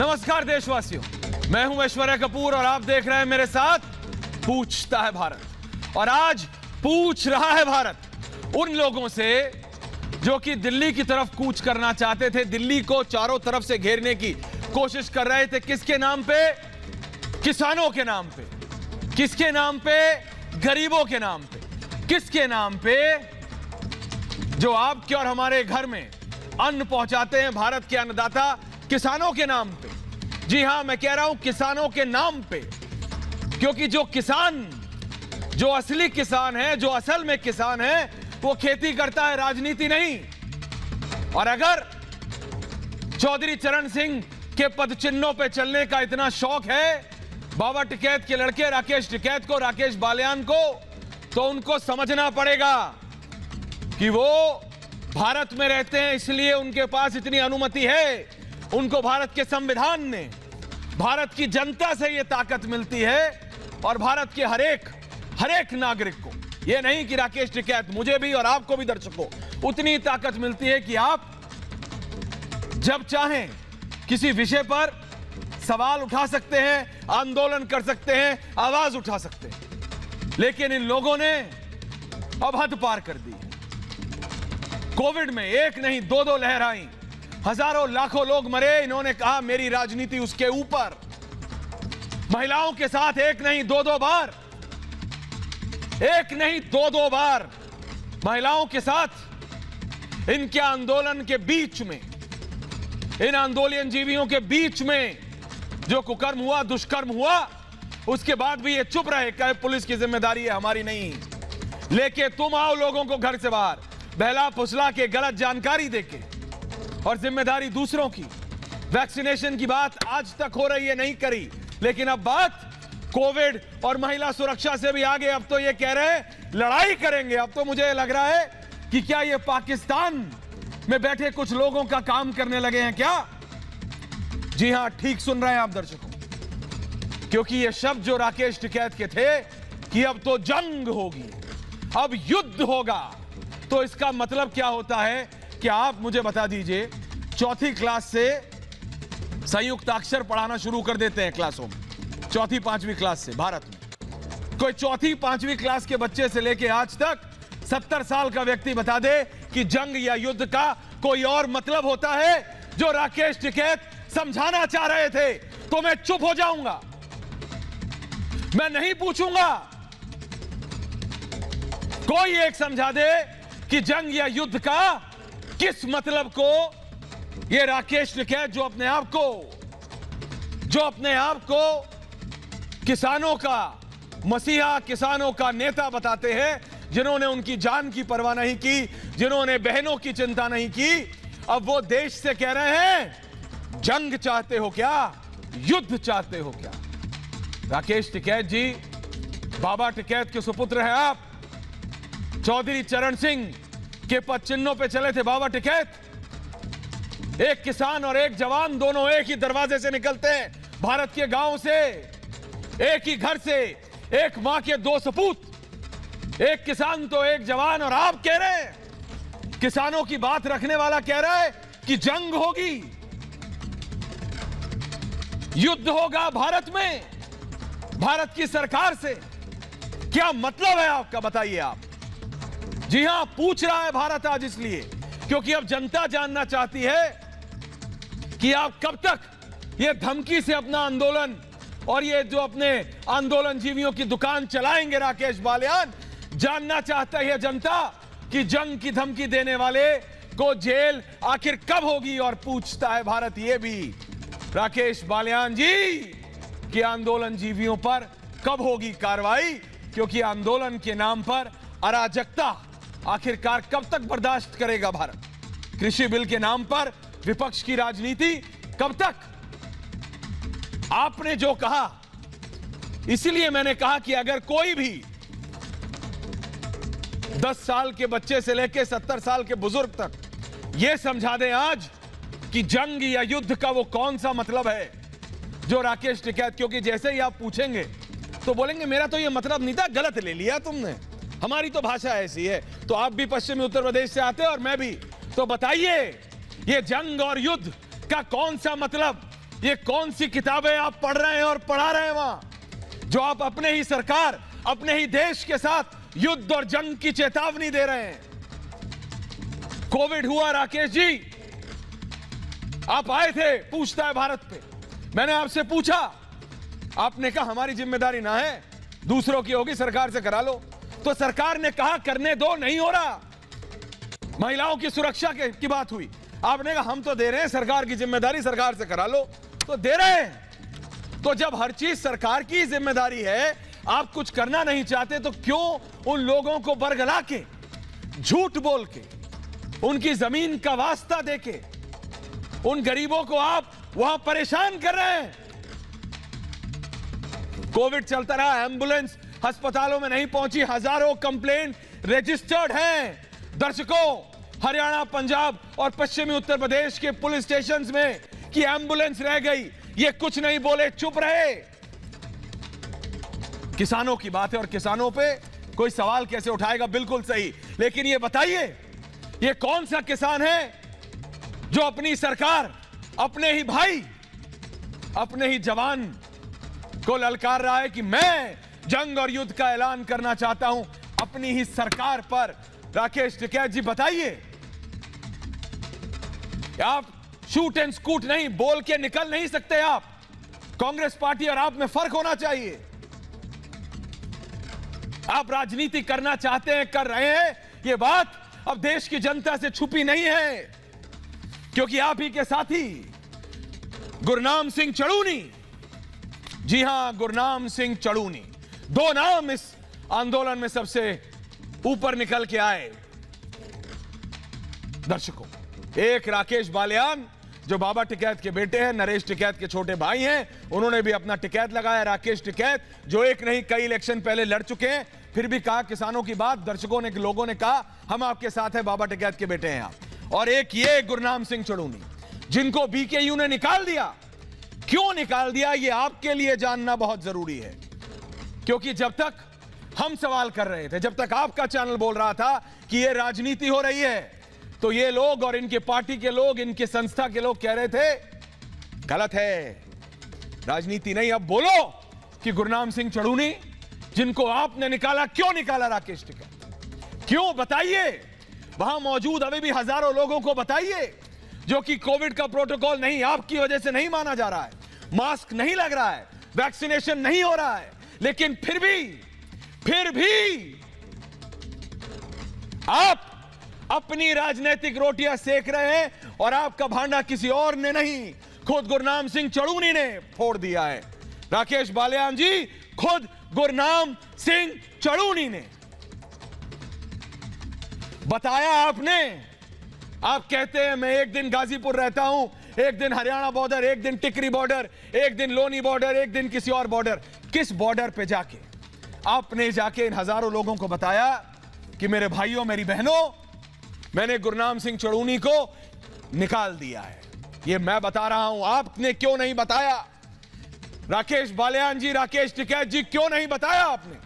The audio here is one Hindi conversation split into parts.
नमस्कार देशवासियों, मैं हूं ऐश्वर्या कपूर और आप देख रहे हैं मेरे साथ पूछता है भारत। और आज पूछ रहा है भारत उन लोगों से जो कि दिल्ली की तरफ कूच करना चाहते थे, दिल्ली को चारों तरफ से घेरने की कोशिश कर रहे थे। किसके नाम पे? किसानों के नाम पे। किसके नाम पे? गरीबों के नाम पे। किसके नाम पे? जो आपके और हमारे घर में अन्न पहुंचाते हैं, भारत के अन्नदाता किसानों के नाम पे। जी हां, मैं कह रहा हूं किसानों के नाम पे, क्योंकि जो किसान, जो असली किसान है, जो असल में किसान है, वो खेती करता है, राजनीति नहीं। और अगर चौधरी चरण सिंह के पदचिन्हों पे चलने का इतना शौक है बाबा टिकैत के लड़के राकेश टिकैत को, राकेश बालियान को, तो उनको समझना पड़ेगा कि वो भारत में रहते हैं, इसलिए उनके पास इतनी अनुमति है। उनको भारत के संविधान ने, भारत की जनता से यह ताकत मिलती है और भारत के हर एक नागरिक को, यह नहीं कि राकेश टिकैत, मुझे भी और आपको भी दर्शकों, उतनी ताकत मिलती है कि आप जब चाहें किसी विषय पर सवाल उठा सकते हैं, आंदोलन कर सकते हैं, आवाज उठा सकते हैं। लेकिन इन लोगों ने अब हद पार कर दी। कोविड में एक नहीं दो लहर आई, हजारों लाखों लोग मरे, इन्होंने कहा मेरी राजनीति उसके ऊपर। महिलाओं के साथ एक नहीं दो बार, एक नहीं दो बार महिलाओं के साथ इनके आंदोलन के बीच में, इन आंदोलन जीवियों के बीच में जो कुकर्म हुआ, दुष्कर्म हुआ, उसके बाद भी ये चुप रहे, कहे पुलिस की जिम्मेदारी है, हमारी नहीं। लेके तुम आओ लोगों को घर से बाहर, बहला फुसला के, गलत जानकारी देके, और जिम्मेदारी दूसरों की। वैक्सीनेशन की बात आज तक हो रही है, नहीं करी, लेकिन अब बात कोविड और महिला सुरक्षा से भी आगे। अब तो ये कह रहे हैं लड़ाई करेंगे। अब तो मुझे लग रहा है कि क्या ये पाकिस्तान में बैठे कुछ लोगों का काम करने लगे हैं क्या? जी हां, ठीक सुन रहे हैं आप दर्शकों, क्योंकि ये शब्द जो राकेश टिकैत के थे कि अब तो जंग होगी, अब युद्ध होगा, तो इसका मतलब क्या होता है कि आप मुझे बता दीजिए। चौथी क्लास से संयुक्त अक्षर पढ़ाना शुरू कर देते हैं क्लासों में, चौथी पांचवी क्लास से भारत में। कोई चौथी पांचवी क्लास के बच्चे से लेके आज तक 70 साल का व्यक्ति बता दे कि जंग या युद्ध का कोई और मतलब होता है जो राकेश टिकैत समझाना चाह रहे थे, तो मैं चुप हो जाऊंगा, मैं नहीं पूछूंगा। कोई एक समझा दे कि जंग या युद्ध का किस मतलब को ये राकेश टिकैत, जो अपने आप को किसानों का मसीहा, किसानों का नेता बताते हैं, जिन्होंने उनकी जान की परवाह नहीं की, जिन्होंने बहनों की चिंता नहीं की, अब वो देश से कह रहे हैं जंग चाहते हो क्या, युद्ध चाहते हो क्या? राकेश टिकैत जी, बाबा टिकैत के सुपुत्र हैं आप। चौधरी चरण सिंह के पद चिन्हों पे चले थे बाबा टिकैत। एक किसान और एक जवान दोनों एक ही दरवाजे से निकलते हैं, भारत के गांव से, एक ही घर से, एक मां के दो सपूत, एक किसान तो एक जवान। और आप कह रहे हैं, किसानों की बात रखने वाला कह रहा है कि जंग होगी, युद्ध होगा भारत में, भारत की सरकार से। क्या मतलब है आपका, बताइए आप। जी हां, पूछ रहा है भारत आज इसलिए क्योंकि अब जनता जानना चाहती है कि आप कब तक ये धमकी से अपना आंदोलन और ये जो अपने आंदोलन जीवियों की दुकान चलाएंगे राकेश बालियान। जानना चाहता है जनता कि जंग की धमकी देने वाले को जेल आखिर कब होगी। और पूछता है भारत ये भी, राकेश बालियान जी, कि आंदोलन जीवियों पर कब होगी कार्रवाई, क्योंकि आंदोलन के नाम पर अराजकता आखिरकार कब तक बर्दाश्त करेगा भारत? कृषि बिल के नाम पर विपक्ष की राजनीति कब तक? आपने जो कहा, इसीलिए मैंने कहा कि अगर कोई भी 10 साल के बच्चे से लेकर 70 साल के बुजुर्ग तक यह समझा दें आज कि जंग या युद्ध का वो कौन सा मतलब है जो राकेश टिकैत, क्योंकि जैसे ही आप पूछेंगे तो बोलेंगे मेरा तो ये मतलब नहीं था, गलत ले लिया तुमने, हमारी तो भाषा ऐसी है। तो आप भी पश्चिमी उत्तर प्रदेश से आते हैं और मैं भी, तो बताइए ये जंग और युद्ध का कौन सा मतलब ये कौन सी किताबें आप पढ़ रहे हैं और पढ़ा रहे हैं वहां, जो आप अपने ही सरकार, अपने ही देश के साथ युद्ध और जंग की चेतावनी दे रहे हैं। कोविड हुआ राकेश जी, आप आए थे पूछता है भारत पे, मैंने आपसे पूछा, आपने कहा हमारी जिम्मेदारी ना है, दूसरों की होगी, सरकार से करा लो। तो सरकार ने कहा करने दो, नहीं हो रहा। महिलाओं की सुरक्षा की बात हुई, आपने कहा हम तो दे रहे हैं, सरकार की जिम्मेदारी, सरकार से करा लो। तो दे रहे हैं। तो जब हर चीज सरकार की जिम्मेदारी है, आप कुछ करना नहीं चाहते, तो क्यों उन लोगों को बरगला के, झूठ बोल के, उनकी जमीन का वास्ता देके उन गरीबों को आप वहां परेशान कर रहे हैं। कोविड चलता रहा, एम्बुलेंस अस्पतालों में नहीं पहुंची, हजारों कंप्लेंट रजिस्टर्ड हैं। दर्शकों, हरियाणा, पंजाब और पश्चिमी उत्तर प्रदेश के पुलिस स्टेशंस में कि एम्बुलेंस रह गई, ये कुछ नहीं बोले, चुप रहे। किसानों की बात है और किसानों पे कोई सवाल कैसे उठाएगा, बिल्कुल सही। लेकिन ये बताइए, ये कौन सा किसान है जो अपनी सरकार, अपने ही भाई, अपने ही जवान को ललकार रहा है कि मैं जंग और युद्ध का ऐलान करना चाहता हूं अपनी ही सरकार पर? राकेश टिकैत जी बताइए। आप शूट एंड स्कूट नहीं, बोल के निकल नहीं सकते आप। कांग्रेस पार्टी और आप में फर्क होना चाहिए। आप राजनीति करना चाहते हैं, कर रहे हैं, यह बात अब देश की जनता से छुपी नहीं है, क्योंकि आप ही के साथी गुरनाम सिंह चड़ूनी, जी हां, गुरनाम सिंह चड़ूनी, दो नाम इस आंदोलन में सबसे ऊपर निकल के आए। दर्शकों, एक राकेश बालियान जो बाबा टिकैत के बेटे हैं, नरेश टिकैत के छोटे भाई हैं, उन्होंने भी अपना टिकैत लगाया। राकेश टिकैत जो एक नहीं कई इलेक्शन पहले लड़ चुके हैं, फिर भी कहा किसानों की बात, दर्शकों ने, लोगों ने कहा हम आपके साथ हैं, बाबा टिकैत के बेटे हैं आप। और एक ये गुरनाम सिंह चड़ूनी, जिनको बीकेयू ने निकाल दिया। क्यों निकाल दिया, ये आपके लिए जानना बहुत जरूरी है, क्योंकि जब तक हम सवाल कर रहे थे, जब तक आपका चैनल बोल रहा था कि ये राजनीति हो रही है, तो ये लोग और इनके पार्टी के लोग, इनके संस्था के लोग कह रहे थे गलत है, राजनीति नहीं। अब बोलो कि गुरनाम सिंह चड़ूनी, जिनको आपने निकाला, क्यों निकाला राकेश टिकैत, क्यों, बताइए। वहां मौजूद अभी भी हजारों लोगों को बताइए जो कि कोविड का प्रोटोकॉल नहीं, आपकी वजह से नहीं माना जा रहा है, मास्क नहीं लग रहा है, वैक्सीनेशन नहीं हो रहा है, लेकिन फिर भी आप अपनी राजनीतिक रोटियां सेक रहे हैं और आपका भांडा किसी और ने नहीं, खुद गुरनाम सिंह चड़ूनी ने फोड़ दिया है। राकेश बालियान जी, खुद गुरनाम सिंह चड़ूनी ने बताया। आपने, आप कहते हैं मैं एक दिन गाजीपुर रहता हूं, एक दिन हरियाणा बॉर्डर, एक दिन टिकरी बॉर्डर, एक दिन लोनी बॉर्डर, एक दिन किसी और बॉर्डर। किस बॉर्डर पे जाके आपने जाके इन हजारों लोगों को बताया कि मेरे भाइयों, मेरी बहनों, मैंने गुरनाम सिंह चड़ूनी को निकाल दिया है? ये मैं बता रहा हूं, आपने क्यों नहीं बताया? राकेश बालियान जी, राकेश टिकैत जी, क्यों नहीं बताया आपने?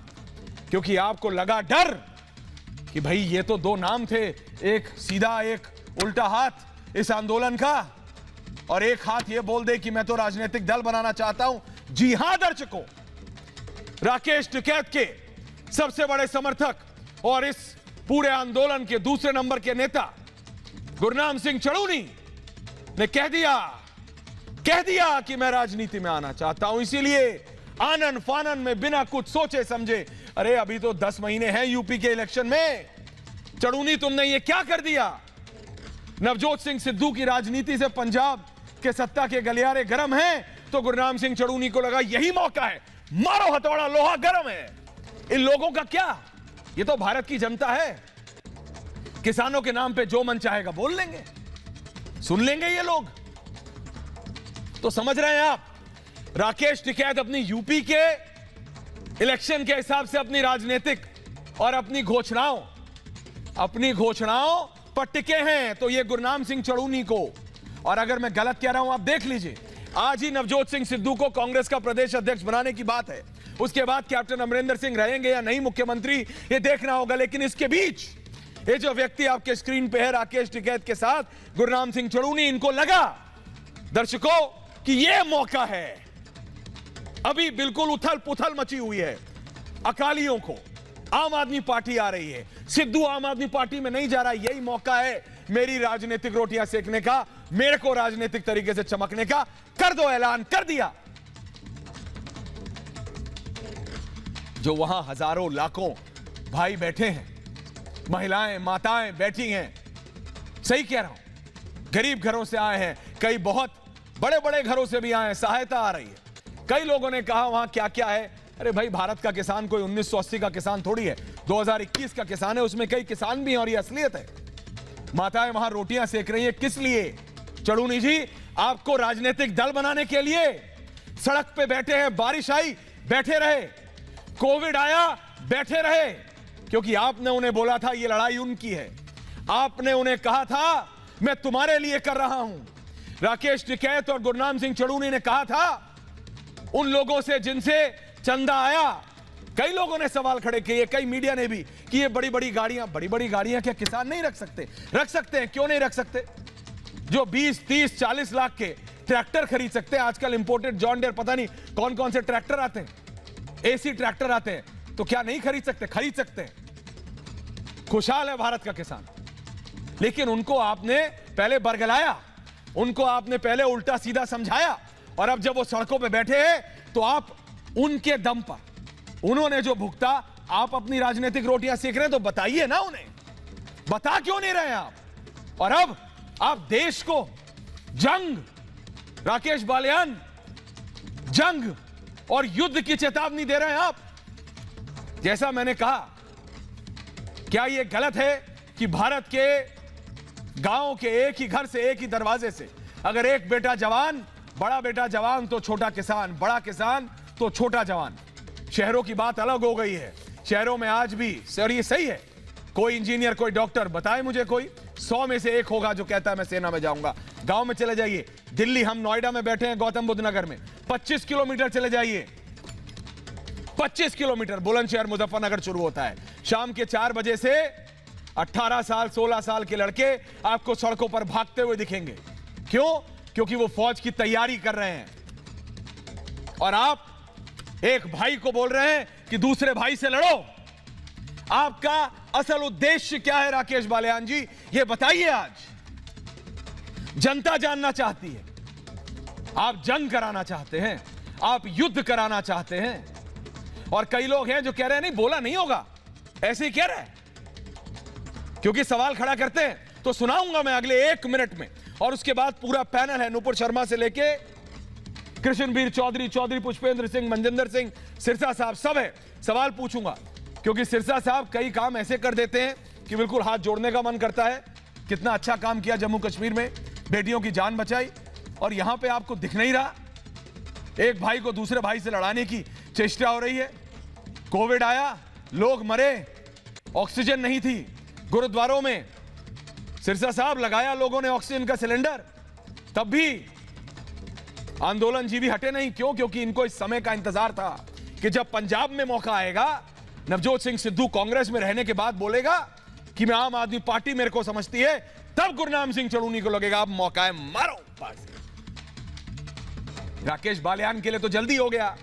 क्योंकि आपको लगा डर कि भाई ये तो दो नाम थे, एक सीधा एक उल्टा हाथ इस आंदोलन का, और एक हाथ ये बोल दे कि मैं तो राजनीतिक दल बनाना चाहता हूं। जी हां दर्शकों, राकेश टिकैत के सबसे बड़े समर्थक और इस पूरे आंदोलन के दूसरे नंबर के नेता गुरनाम सिंह चड़ूनी ने कह दिया कि मैं राजनीति में आना चाहता हूं। इसीलिए आनन फानन में बिना कुछ सोचे समझे, अरे अभी तो 10 महीने हैं यूपी के इलेक्शन में, चड़ूनी तुमने ये क्या कर दिया? नवजोत सिंह सिद्धू की राजनीति से पंजाब के सत्ता के गलियारे गर्म हैं, तो गुरनाम सिंह चड़ूनी को लगा यही मौका है, मारो हथौड़ा, लोहा गर्म है। इन लोगों का क्या, ये तो भारत की जनता है, किसानों के नाम पे जो मन चाहेगा बोल लेंगे, सुन लेंगे ये लोग। तो समझ रहे हैं आप, राकेश टिकैत अपनी यूपी के इलेक्शन के हिसाब से अपनी राजनीतिक और अपनी घोषणाओं पर टिके हैं। तो ये गुरनाम सिंह चड़ूनी को, और अगर मैं गलत कह रहा हूं आप देख लीजिए, आज ही नवजोत सिंह सिद्धू को कांग्रेस का प्रदेश अध्यक्ष बनाने की बात है, उसके बाद कैप्टन अमरिंदर सिंह रहेंगे या नहीं मुख्यमंत्री, ये देखना होगा। लेकिन इसके बीच ये जो व्यक्ति आपके स्क्रीन पे है राकेश टिकैत के साथ गुरनाम सिंह चड़ूनी, इनको लगा, दर्शकों, कि यह मौका है। अभी बिल्कुल उथल पुथल मची हुई है अकालियों को। आम आदमी पार्टी आ रही है, सिद्धू आम आदमी पार्टी में नहीं जा रहा। यही मौका है मेरी राजनीतिक रोटियां सेकने का, मेरे को राजनीतिक तरीके से चमकने का। कर दो ऐलान, कर दिया। जो वहां हजारों लाखों भाई बैठे हैं, महिलाएं माताएं बैठी हैं, सही कह रहा हूं, गरीब घरों से आए हैं, कई बहुत बड़े बड़े घरों से भी आए हैं, सहायता आ रही है। कई लोगों ने कहा वहां क्या क्या है। अरे भाई, भारत का किसान कोई 1980 का किसान थोड़ी है, 2021 का किसान है, उसमें कई किसान भी हैं और ये असलियत है। माताएं वहां रोटियां सेक रही हैं, किस लिए? चड़ूनी जी, आपको राजनीतिक दल बनाने के लिए। सड़क पे बैठे हैं, बारिश आई बैठे रहे, कोविड आया बैठे रहे, क्योंकि आपने उन्हें बोला था ये लड़ाई उनकी है। आपने उन्हें कहा था मैं तुम्हारे लिए कर रहा हूं। राकेश टिकैत और गुरनाम सिंह चड़ूनी ने कहा था उन लोगों से जिनसे चंदा आया। कई लोगों ने सवाल खड़े किए, कई मीडिया ने भी, कि ये बड़ी बड़ी गाड़ियां क्या किसान नहीं रख सकते? रख सकते हैं, क्यों नहीं रख सकते? जो 20, 30, 40 लाख के ट्रैक्टर खरीद सकते हैं, आजकल इंपोर्टेड जॉन डियर पता नहीं कौन कौन से ट्रैक्टर आते हैं, एसी ट्रैक्टर आते हैं, तो क्या नहीं खरीद सकते? खरीद सकते हैं। खुशहाल है भारत का किसान। लेकिन उनको आपने पहले बरगलाया, उनको आपने पहले उल्टा सीधा समझाया, और अब जब वो सड़कों पे बैठे हैं तो आप उनके दम पर, उन्होंने जो भुगता, आप अपनी राजनीतिक रोटियां सेक रहे हैं, तो बताइए ना उन्हें। बता क्यों नहीं रहे आप? और अब आप देश को जंग, राकेश बालियान, जंग और युद्ध की चेतावनी दे रहे हैं आप। जैसा मैंने कहा, क्या यह गलत है कि भारत के गांव के एक ही घर से, एक ही दरवाजे से, अगर एक बेटा जवान, बड़ा बेटा जवान तो छोटा किसान, बड़ा किसान तो छोटा जवान। शहरों की बात अलग हो गई है। शहरों में आज भी, सर ये सही है, कोई इंजीनियर, कोई डॉक्टर, बताए मुझे कोई 100 में से एक होगा जो कहता है मैं सेना में जाऊंगा। गांव में चले जाइए, दिल्ली, हम नोएडा में बैठे हैं, गौतम बुद्ध नगर में 25 किलोमीटर चले जाइए, 25 किलोमीटर बुलंदशहर मुजफ्फरनगर शुरू होता है। शाम के 4 बजे से 18 साल 16 साल के लड़के आपको सड़कों पर भागते हुए दिखेंगे। क्यों? क्योंकि वो फौज की तैयारी कर रहे हैं। और आप एक भाई को बोल रहे हैं कि दूसरे भाई से लड़ो। आपका असल उद्देश्य क्या है राकेश बालियान जी, ये बताइए। आज जनता जानना चाहती है। आप जंग कराना चाहते हैं, आप युद्ध कराना चाहते हैं, और कई लोग हैं जो कह रहे हैं नहीं, बोला नहीं होगा, ऐसे ही कह रहे हैं। क्योंकि सवाल खड़ा करते हैं तो सुनाऊंगा मैं अगले 1 मिनट में, और उसके बाद पूरा पैनल है, नुपुर शर्मा से लेके कृष्णवीर चौधरी, चौधरी पुष्पेंद्र सिंह, मनजिंदर सिंह, सिरसा साहब, सब है। सवाल पूछूंगा, क्योंकि सिरसा साहब कई काम ऐसे कर देते हैं कि बिल्कुल हाथ जोड़ने का मन करता है। कितना अच्छा काम किया जम्मू कश्मीर में, बेटियों की जान बचाई, और यहां पे आपको दिख नहीं रहा। एक भाई को दूसरे भाई से लड़ाने की चेष्टा हो रही है। कोविड आया, लोग मरे, ऑक्सीजन नहीं थी गुरुद्वारों में, सिरसा साहब लगाया लोगों ने ऑक्सीजन का सिलेंडर, तब भी आंदोलन जीवी हटे नहीं। क्यों? क्योंकि इनको इस समय का इंतजार था कि जब पंजाब में मौका आएगा, नवजोत सिंह सिद्धू कांग्रेस में रहने के बाद बोलेगा कि मैं आम आदमी पार्टी मेरे को समझती है, तब गुरनाम सिंह चड़ूनी को लगेगा अब मौका है, मारो पास। राकेश बालियान के लिए तो जल्दी हो गया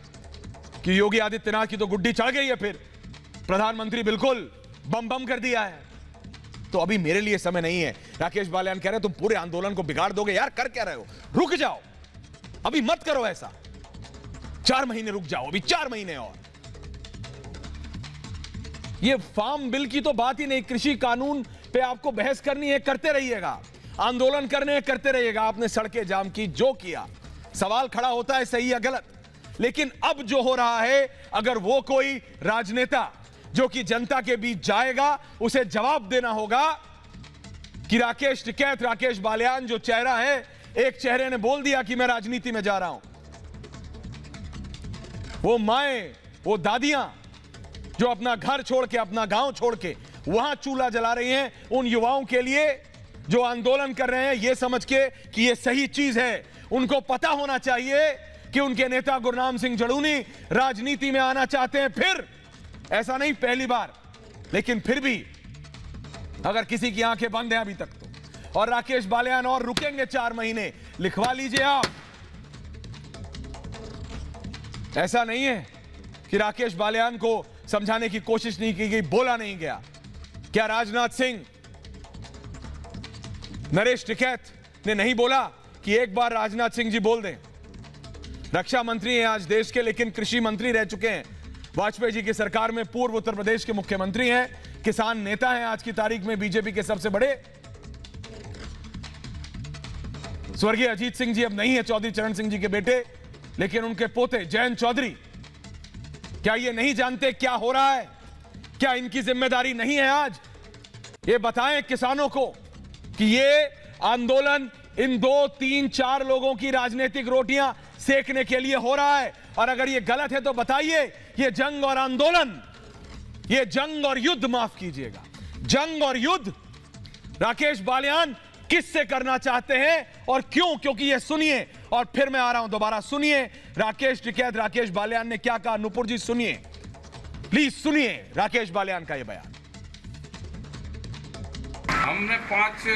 कि योगी आदित्यनाथ की तो गुड्डी चढ़ गई है, फिर प्रधानमंत्री बिल्कुल बम बम कर दिया है। तो अभी मेरे लिए समय नहीं है। राकेश बालियान कह रहे हैं तुम पूरे आंदोलन को बिगाड़ दोगे। यार कर क्या रहे हो? रुक जाओ, अभी मत करो ऐसा, 4 महीने रुक जाओ, अभी 4 महीने और। ये फार्म बिल की तो बात ही नहीं, कृषि कानून पे आपको बहस करनी है, करते रहिएगा, आंदोलन करने हैं, करते रहिएगा। आपने सड़कें जाम की, जो किया, सवाल खड़ा होता है सही या गलत, लेकिन अब जो हो रहा है, अगर वो कोई राजनेता जो कि जनता के बीच जाएगा, उसे जवाब देना होगा कि राकेश टिकैत, राकेश बालियान जो चेहरा है, एक चेहरे ने बोल दिया कि मैं राजनीति में जा रहा हूं। वो माएं, वो दादियां जो अपना घर छोड़ के, अपना गांव छोड़ के वहां चूल्हा जला रही हैं, उन युवाओं के लिए जो आंदोलन कर रहे हैं ये समझ के कि ये सही चीज है, उनको पता होना चाहिए कि उनके नेता गुरनाम सिंह चड़ूनी राजनीति में आना चाहते हैं। फिर ऐसा नहीं पहली बार, लेकिन फिर भी अगर किसी की आंखें बंद हैं अभी तक तो, और राकेश बालियान और रुकेंगे 4 महीने, लिखवा लीजिए आप, ऐसा नहीं है कि राकेश बालियान को समझाने की कोशिश नहीं की गई, बोला नहीं गया। क्या राजनाथ सिंह, नरेश टिकैत ने नहीं बोला कि एक बार राजनाथ सिंह जी बोल दें? रक्षा मंत्री हैं आज देश के, लेकिन कृषि मंत्री रह चुके हैं वाजपेयी जी की सरकार में, पूर्व उत्तर प्रदेश के मुख्यमंत्री हैं, किसान नेता हैं आज की तारीख में बीजेपी के सबसे बड़े। स्वर्गीय अजीत सिंह जी अब नहीं है चौधरी चरण सिंह जी के बेटे, लेकिन उनके पोते जयंत चौधरी, क्या ये नहीं जानते क्या हो रहा है? क्या इनकी जिम्मेदारी नहीं है आज? ये बताएं किसानों को कि ये आंदोलन इन 2, 3, 4 लोगों की राजनीतिक रोटियां सेकने के लिए हो रहा है। और अगर ये गलत है तो बताइए। ये जंग और आंदोलन, ये जंग और युद्ध, माफ कीजिएगा, जंग और युद्ध राकेश बालियान किससे करना चाहते हैं और क्यों? क्योंकि ये सुनिए, और फिर मैं आ रहा हूं दोबारा, सुनिए राकेश टिकैत, राकेश बालियान ने क्या कहा। नुपुर जी सुनिए, प्लीज सुनिए राकेश बालियान का ये बयान। हमने 5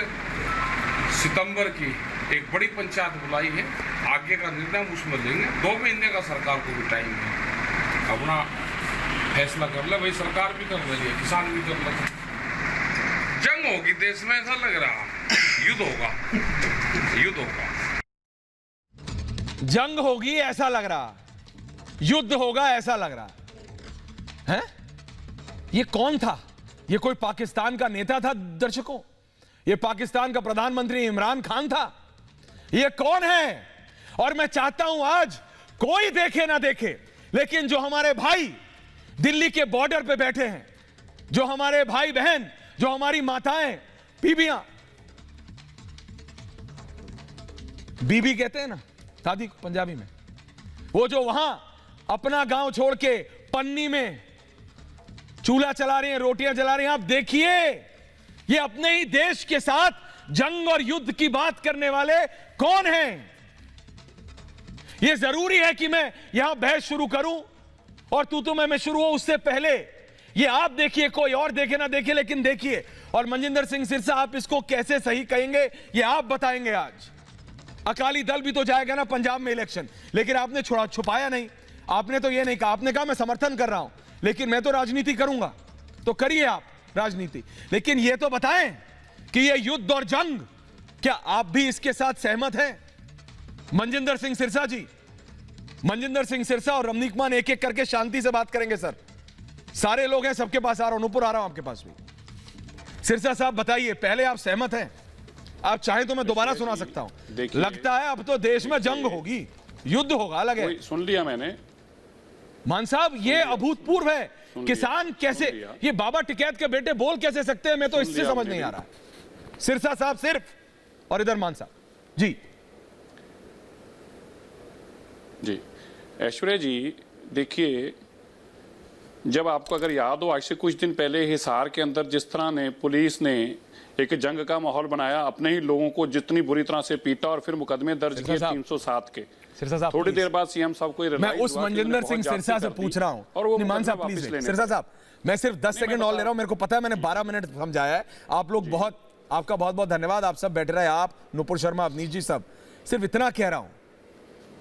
सितंबर की एक बड़ी पंचायत बुलाई है, आगे का निर्णय हम उसमें लेंगे। 2 महीने का सरकार को भी टाइम है, अपना फैसला कर ले। भाई सरकार भी कर रही है, किसान भी कर रहे हैं। जंग होगी देश में ऐसा लग रहा, युद्ध होगा, युद्ध होगा, जंग होगी ऐसा लग रहा, युद्ध होगा ऐसा लग रहा है। ये कौन था? ये कोई पाकिस्तान का नेता था दर्शकों? ये पाकिस्तान का प्रधानमंत्री इमरान खान था? ये कौन है? और मैं चाहता हूं आज कोई देखे ना देखे, लेकिन जो हमारे भाई दिल्ली के बॉर्डर पे बैठे हैं, जो हमारे भाई बहन, जो हमारी माताएं, बीबियां, बीबी कहते हैं ना दादी को पंजाबी में, वो जो वहां अपना गांव छोड़ के पन्नी में चूल्हा चला रही हैं, रोटियां जला रही हैं, आप देखिए ये अपने ही देश के साथ जंग और युद्ध की बात करने वाले कौन हैं? ये जरूरी है कि मैं यहां बहस शुरू करूं और तू मैं शुरू हो उससे पहले ये आप देखिए, कोई और देखे ना देखे, लेकिन देखिए। और मनजिंदर सिंह सिरसा, आप इसको कैसे सही कहेंगे ये आप बताएंगे आज। अकाली दल भी तो जाएगा ना पंजाब में इलेक्शन, लेकिन आपने छुपाया नहीं। आपने तो ये नहीं कहा, आपने कहा मैं समर्थन कर रहा हूं, लेकिन मैं तो राजनीति करूंगा। तो करिए आप राजनीति, लेकिन ये तो बताएं कि ये युद्ध और जंग, क्या आप भी इसके साथ सहमत हैं? मनजिंदर सिंह सिरसा जी, मनजिंदर सिंह सिरसा और रमनीक मान एक एक करके शांति से बात करेंगे सर। सारे लोग हैं, सबके पास आ रहा हूं, नुपुर आ रहा हूं आपके पास भी। सिरसा साहब बताइए, पहले आप सहमत हैं? आप चाहें तो मैं दोबारा सुना सकता हूं। लगता है अब तो देश में जंग होगी, युद्ध होगा, अलग है। सुन लिया मैंने मान साहब, ये अभूतपूर्व है। किसान कैसे, ये बाबा टिकैत के बेटे बोल कैसे सकते हैं? मैं तो इससे समझ नहीं आ रहा। सिरसा साहब सिर्फ, और इधर मान साहब जी। जी ऐश्वर्या जी, देखिए, जब आपको अगर याद हो, आज से कुछ दिन पहले हिसार के अंदर जिस तरह ने पुलिस ने एक जंग का माहौल बनाया, अपने ही लोगों को जितनी बुरी तरह से पीटा और फिर मुकदमे दर्ज किए 307 के, थोड़ी देर बाद सीएम साहब को मैं उस मनजिंदर सिंह सिरसा से पूछ रहा हूं, और वो मान साहब प्लीज, सिरसा साहब मैं सिर्फ 10 सेकंड और ले रहा हूं। मेरे को पता है मैंने 12 मिनट समझाया है। आप लोग बहुत, आपका बहुत बहुत धन्यवाद। आप सब बैठ रहे हैं, आप, नुपुर शर्मा, अवनीश जी, सब। सिर्फ इतना कह रहा हूं,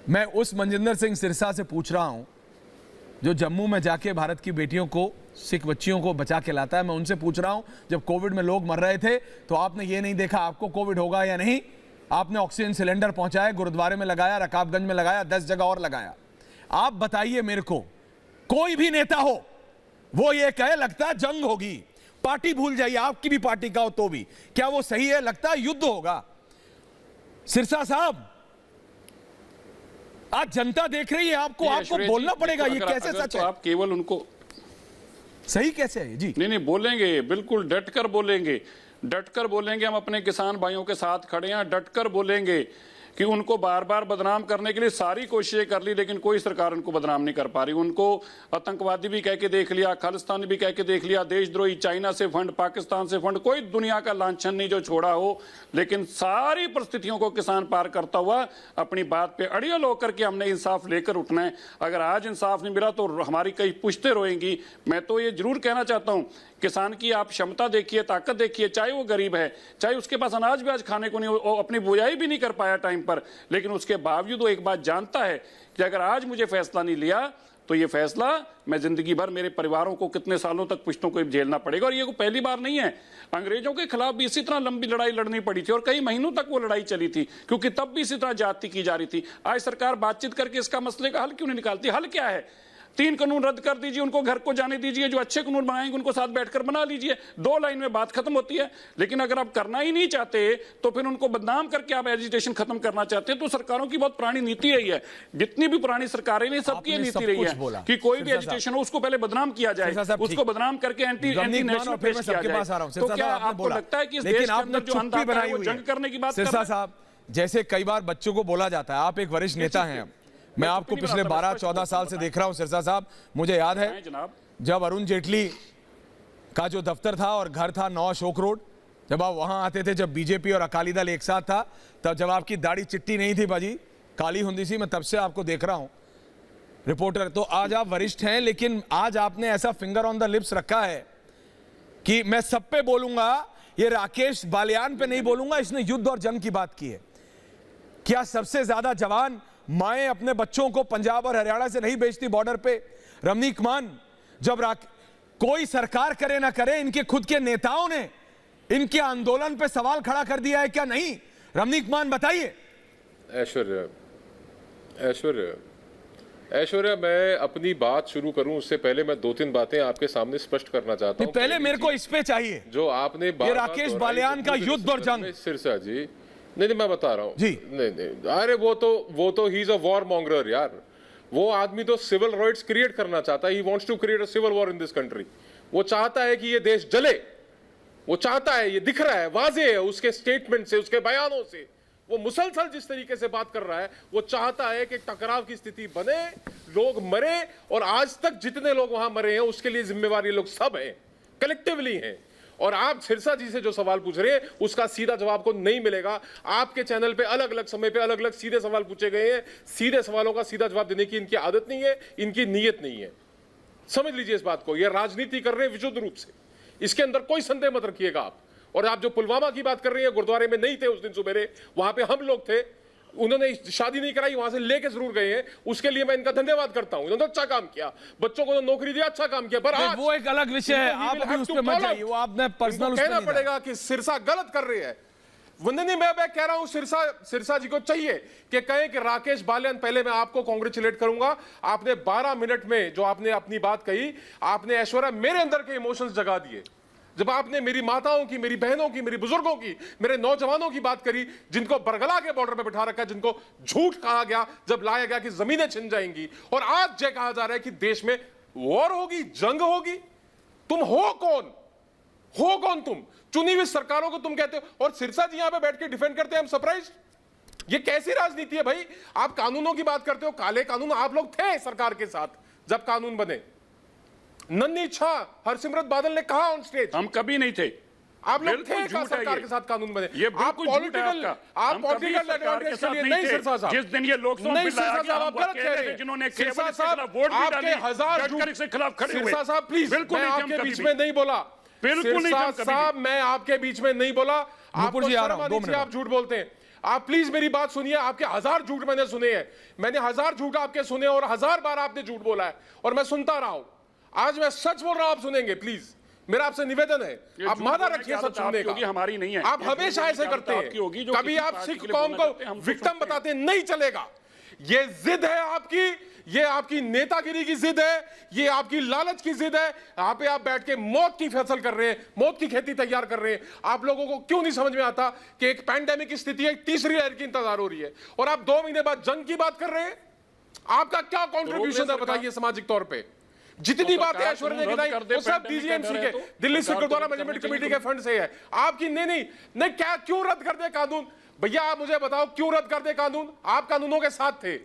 मैं उस मनजिंदर सिंह सिरसा से पूछ रहा हूं जो जम्मू में जाके भारत की बेटियों को, सिख बच्चियों को बचा के लाता है। मैं उनसे पूछ रहा हूं, जब कोविड में लोग मर रहे थे तो आपने ये नहीं देखा आपको कोविड होगा या नहीं? आपने ऑक्सीजन सिलेंडर पहुंचाया, गुरुद्वारे में लगाया, रकाबगंज में लगाया, 10 जगह और लगाया। आप बताइए मेरे को, कोई भी नेता हो वो ये कहे लगता है जंग होगी, पार्टी भूल जाइए, आपकी भी पार्टी का हो तो भी, क्या वो सही है? लगता है युद्ध होगा। सिरसा साहब, आज जनता देख रही है आपको, आपको बोलना पड़ेगा। ये कैसे सच है? आप केवल उनको सही कैसे है जी? नहीं बोलेंगे, बिल्कुल डटकर बोलेंगे, डटकर बोलेंगे। हम अपने किसान भाइयों के साथ खड़े हैं, डटकर बोलेंगे कि उनको बार बार बदनाम करने के लिए सारी कोशिशें कर ली, लेकिन कोई सरकार उनको बदनाम नहीं कर पा रही। उनको आतंकवादी भी कह के देख लिया, खालिस्तानी भी कह के देख लिया, देशद्रोही, चाइना से फंड, पाकिस्तान से फंड, कोई दुनिया का लांछन नहीं जो छोड़ा हो। लेकिन सारी परिस्थितियों को किसान पार करता हुआ अपनी बात पे अड़ियल होकर के हमने इंसाफ लेकर उठना है। अगर आज इंसाफ नहीं मिला तो हमारी कई पुश्तें रोएंगी। मैं तो ये जरूर कहना चाहता हूं, किसान की आप क्षमता देखिए, ताकत देखिए, चाहे वो गरीब है, चाहे उसके पास अनाज भी आज खाने को नहीं, वो अपनी बुआई भी नहीं कर पाया टाइम पर, लेकिन उसके बावजूद वो एक बात जानता है कि अगर आज मुझे फैसला नहीं लिया तो ये फैसला मैं जिंदगी भर मेरे परिवारों को कितने सालों तक पुश्तों को झेलना पड़ेगा। और ये पहली बार नहीं है, अंग्रेजों के खिलाफ भी इसी तरह लंबी लड़ाई लड़नी पड़ी थी और कई महीनों तक वो लड़ाई चली थी, क्योंकि तब भी इसी तरह जाति की जा रही थी। आज सरकार बातचीत करके इसका मसले का हल क्यों नहीं निकालती? हल क्या है? 3 कानून रद्द कर दीजिए, उनको घर को जाने दीजिए, जो अच्छे कानून बनाएंगे उनको साथ बैठकर बना लीजिए, 2 लाइन में बात खत्म होती है। लेकिन अगर आप करना ही नहीं चाहते तो फिर उनको बदनाम करके आप एजिटेशन खत्म करना चाहते हैं। तो सरकारों की बहुत पुरानी नीति रही है, जितनी भी पुरानी सरकारें ने सबकी नीति रही है कि कोई भी एजिटेशन हो उसको पहले बदनाम किया जाए, उसको बदनाम करके एंटी नेशनल पेश किया जाए। तो क्या आपको लगता है कि इस देश के अंदर जो अंधा है वो जंग करने की बात कर रहे हैं? साहब, जैसे कई बार बच्चों को बोला जाता है, आप एक वरिष्ठ नेता हैं, मैं आपको पिछले 12-14 साल से देख रहा हूं सिरसा साहब। मुझे याद है जब अरुण जेटली का जो दफ्तर था और घर था 9 अशोक रोड, जब आप वहां आते थे, जब बीजेपी और अकाली दल एक साथ था, तब जब आपकी दाढ़ी चिट्टी नहीं थी बाजी, काली हुंदी सी, मैं तब से आपको देख रहा हूं रिपोर्टर। तो आज आप वरिष्ठ हैं, लेकिन आज आपने ऐसा फिंगर ऑन द लिप्स रखा है कि मैं सब पे बोलूंगा, ये राकेश बालियान पे नहीं बोलूंगा, इसने युद्ध और जंग की बात की है। क्या सबसे ज्यादा जवान माएं अपने बच्चों को पंजाब और हरियाणा से नहीं भेजती बॉर्डर पे? रमनीक मान, जब कोई सरकार करे ना करे, इनके खुद के नेताओं ने इनके आंदोलन पे सवाल खड़ा कर दिया है क्या नहीं? रमनीक मान बताइए। ऐश्वर्या, मैं अपनी बात शुरू करूं उससे पहले मैं 2-3 बातें आपके सामने स्पष्ट करना चाहता हूं। पहले मेरे को इस पे चाहिए जो आपने ये राकेश बालियान का युद्ध और जंग। सिरसा जी, नहीं मैं बता रहा हूँ जी। नहीं, अरे वो तो ही इज अ वॉर मॉन्गरर यार। वो आदमी तो सिविल राइट्स क्रिएट करना चाहता है। He wants to create a civil war in this country. वो चाहता है कि ये देश जले, वो चाहता है, ये दिख रहा है, वाजे है उसके स्टेटमेंट से, उसके बयानों से। वो मुसलसल जिस तरीके से बात कर रहा है, वो चाहता है कि टकराव की स्थिति बने, लोग मरे, और आज तक जितने लोग वहां मरे हैं उसके लिए जिम्मेवार ये लोग सब हैं, कलेक्टिवली हैं। और आप सिरसा जी से जो सवाल पूछ रहे हैं उसका सीधा जवाब को नहीं मिलेगा। आपके चैनल पे अलग अलग समय पे अलग अलग सीधे सवाल पूछे गए हैं, सीधे सवालों का सीधा जवाब देने की इनकी आदत नहीं है, इनकी नीयत नहीं है। समझ लीजिए इस बात को, ये राजनीति कर रहे हैं विशुद्ध रूप से, इसके अंदर कोई संदेह मत रखिएगा आप। और आप जो पुलवामा की बात कर रही हैं, गुरुद्वारे में नहीं थे उस दिन सुबेरे, वहां पे हम लोग थे, उन्होंने शादी नहीं कराई, वहां से लेके जरूर गए हैं, उसके लिए मैं इनका धन्यवाद करता हूं। उन्होंने अच्छा काम किया, बच्चों को तो नौकरी दिया, अच्छा काम किया। पर आज वो एक अलग विषय है, आप अभी उस पे मत जाइए, वो आपने पर्सनल कहना पड़ेगा कि सिरसा गलत कर रहे हैं। वंदनी, मैं कह रहा हूं सिरसा जी को चाहिए कि कहें कि राकेश बालियान, पहले मैं आपको कांग्रेचुलेट करूंगा, आपने 12 मिनट में जो आपने अपनी बात कही, आपने ऐश्वर्या मेरे अंदर के इमोशंस जगा दिए। जब आपने मेरी माताओं की, मेरी बहनों की, मेरी बुजुर्गों की, मेरे नौजवानों की बात करी, जिनको बरगला के बॉर्डर पे बिठा रखा है, जिनको झूठ कहा गया, जब लाया गया कि जमीनें छिन जाएंगी, और आज ये कहा जा रहा है कि देश में वॉर होगी, जंग होगी। तुम हो कौन? हो कौन तुम? चुनी हुई सरकारों को तुम कहते हो, और सिरसा जी यहां पे बैठ के डिफेंड करते हैं। हम सरप्राइज, ये कैसी राजनीति है भाई? आप कानूनों की बात करते हो, काले कानून, आप लोग थे सरकार के साथ जब कानून बने। नन्ही इच्छा हरसिमरत बादल ने कहा ऑन स्टेज, हम कभी नहीं थे, आप लोग थे सरकार के साथ कानून बने। ये आप पॉलिटिकल एडवांटेज के लिए नहीं सिरसा साहब, जिस दिन ये लोकसभा नहीं बिल आया सिरसा साहब, आप गलत कह रहे हैं। जिन्होंने सिरसा साहब आपके 1000 झूठ के खिलाफ खड़े हुए। सिरसा साहब प्लीज, बिल्कुल मैं आपके बीच में नहीं बोला। बिल्कुल नहीं, सिरसा साहब मैं आपके बीच में नहीं बोला। आपको शर्म आनी चाहिए, आप झूठ बोलते हैं। आप प्लीज मेरी बात सुनिए। आपके 1000 झूठ मैंने सुने हैं, मैंने 1000 झूठ आपके सुने, और 1000 बार आपने झूठ बोला है, और मैं सुनता रहा हूं। आज मैं सच बोल रहा हूं, आप सुनेंगे प्लीज, मेरा आपसे निवेदन है, आप मादा रखिए सच सुनने का। हमारी नहीं है, आप हमेशा ऐसे करते हैं, कभी आप सिख कौम को विक्टिम बताते हैं, नहीं चलेगा। ये जिद है आपकी, ये आपकी नेतागिरी की जिद है, ये आपकी लालच की जिद है। यहाँ पे आप बैठ के मौत की फसल कर रहे हैं, मौत की खेती तैयार कर रहे हैं। आप लोगों को क्यों नहीं समझ में आता कि एक पैंडेमिक की स्थिति है, तीसरी लहर की इंतजार हो रही है, और आप 2 महीने बाद जंग की बात कर रहे हैं? आपका क्या कॉन्ट्रीब्यूशन है बताइए सामाजिक तौर पर? जितनी बातें ऐश्वर्या ने गिनाई वो सब डीजीएमसी के, दिल्ली सिख गुरुद्वारा मैनेजमेंट कमेटी के फंड से है। आपकी नहीं क्या, क्यों रद्द कर दे कानून? भैया आप मुझे बताओ, क्यों रद्द कर दे कानून? आप कानूनों के साथ थे,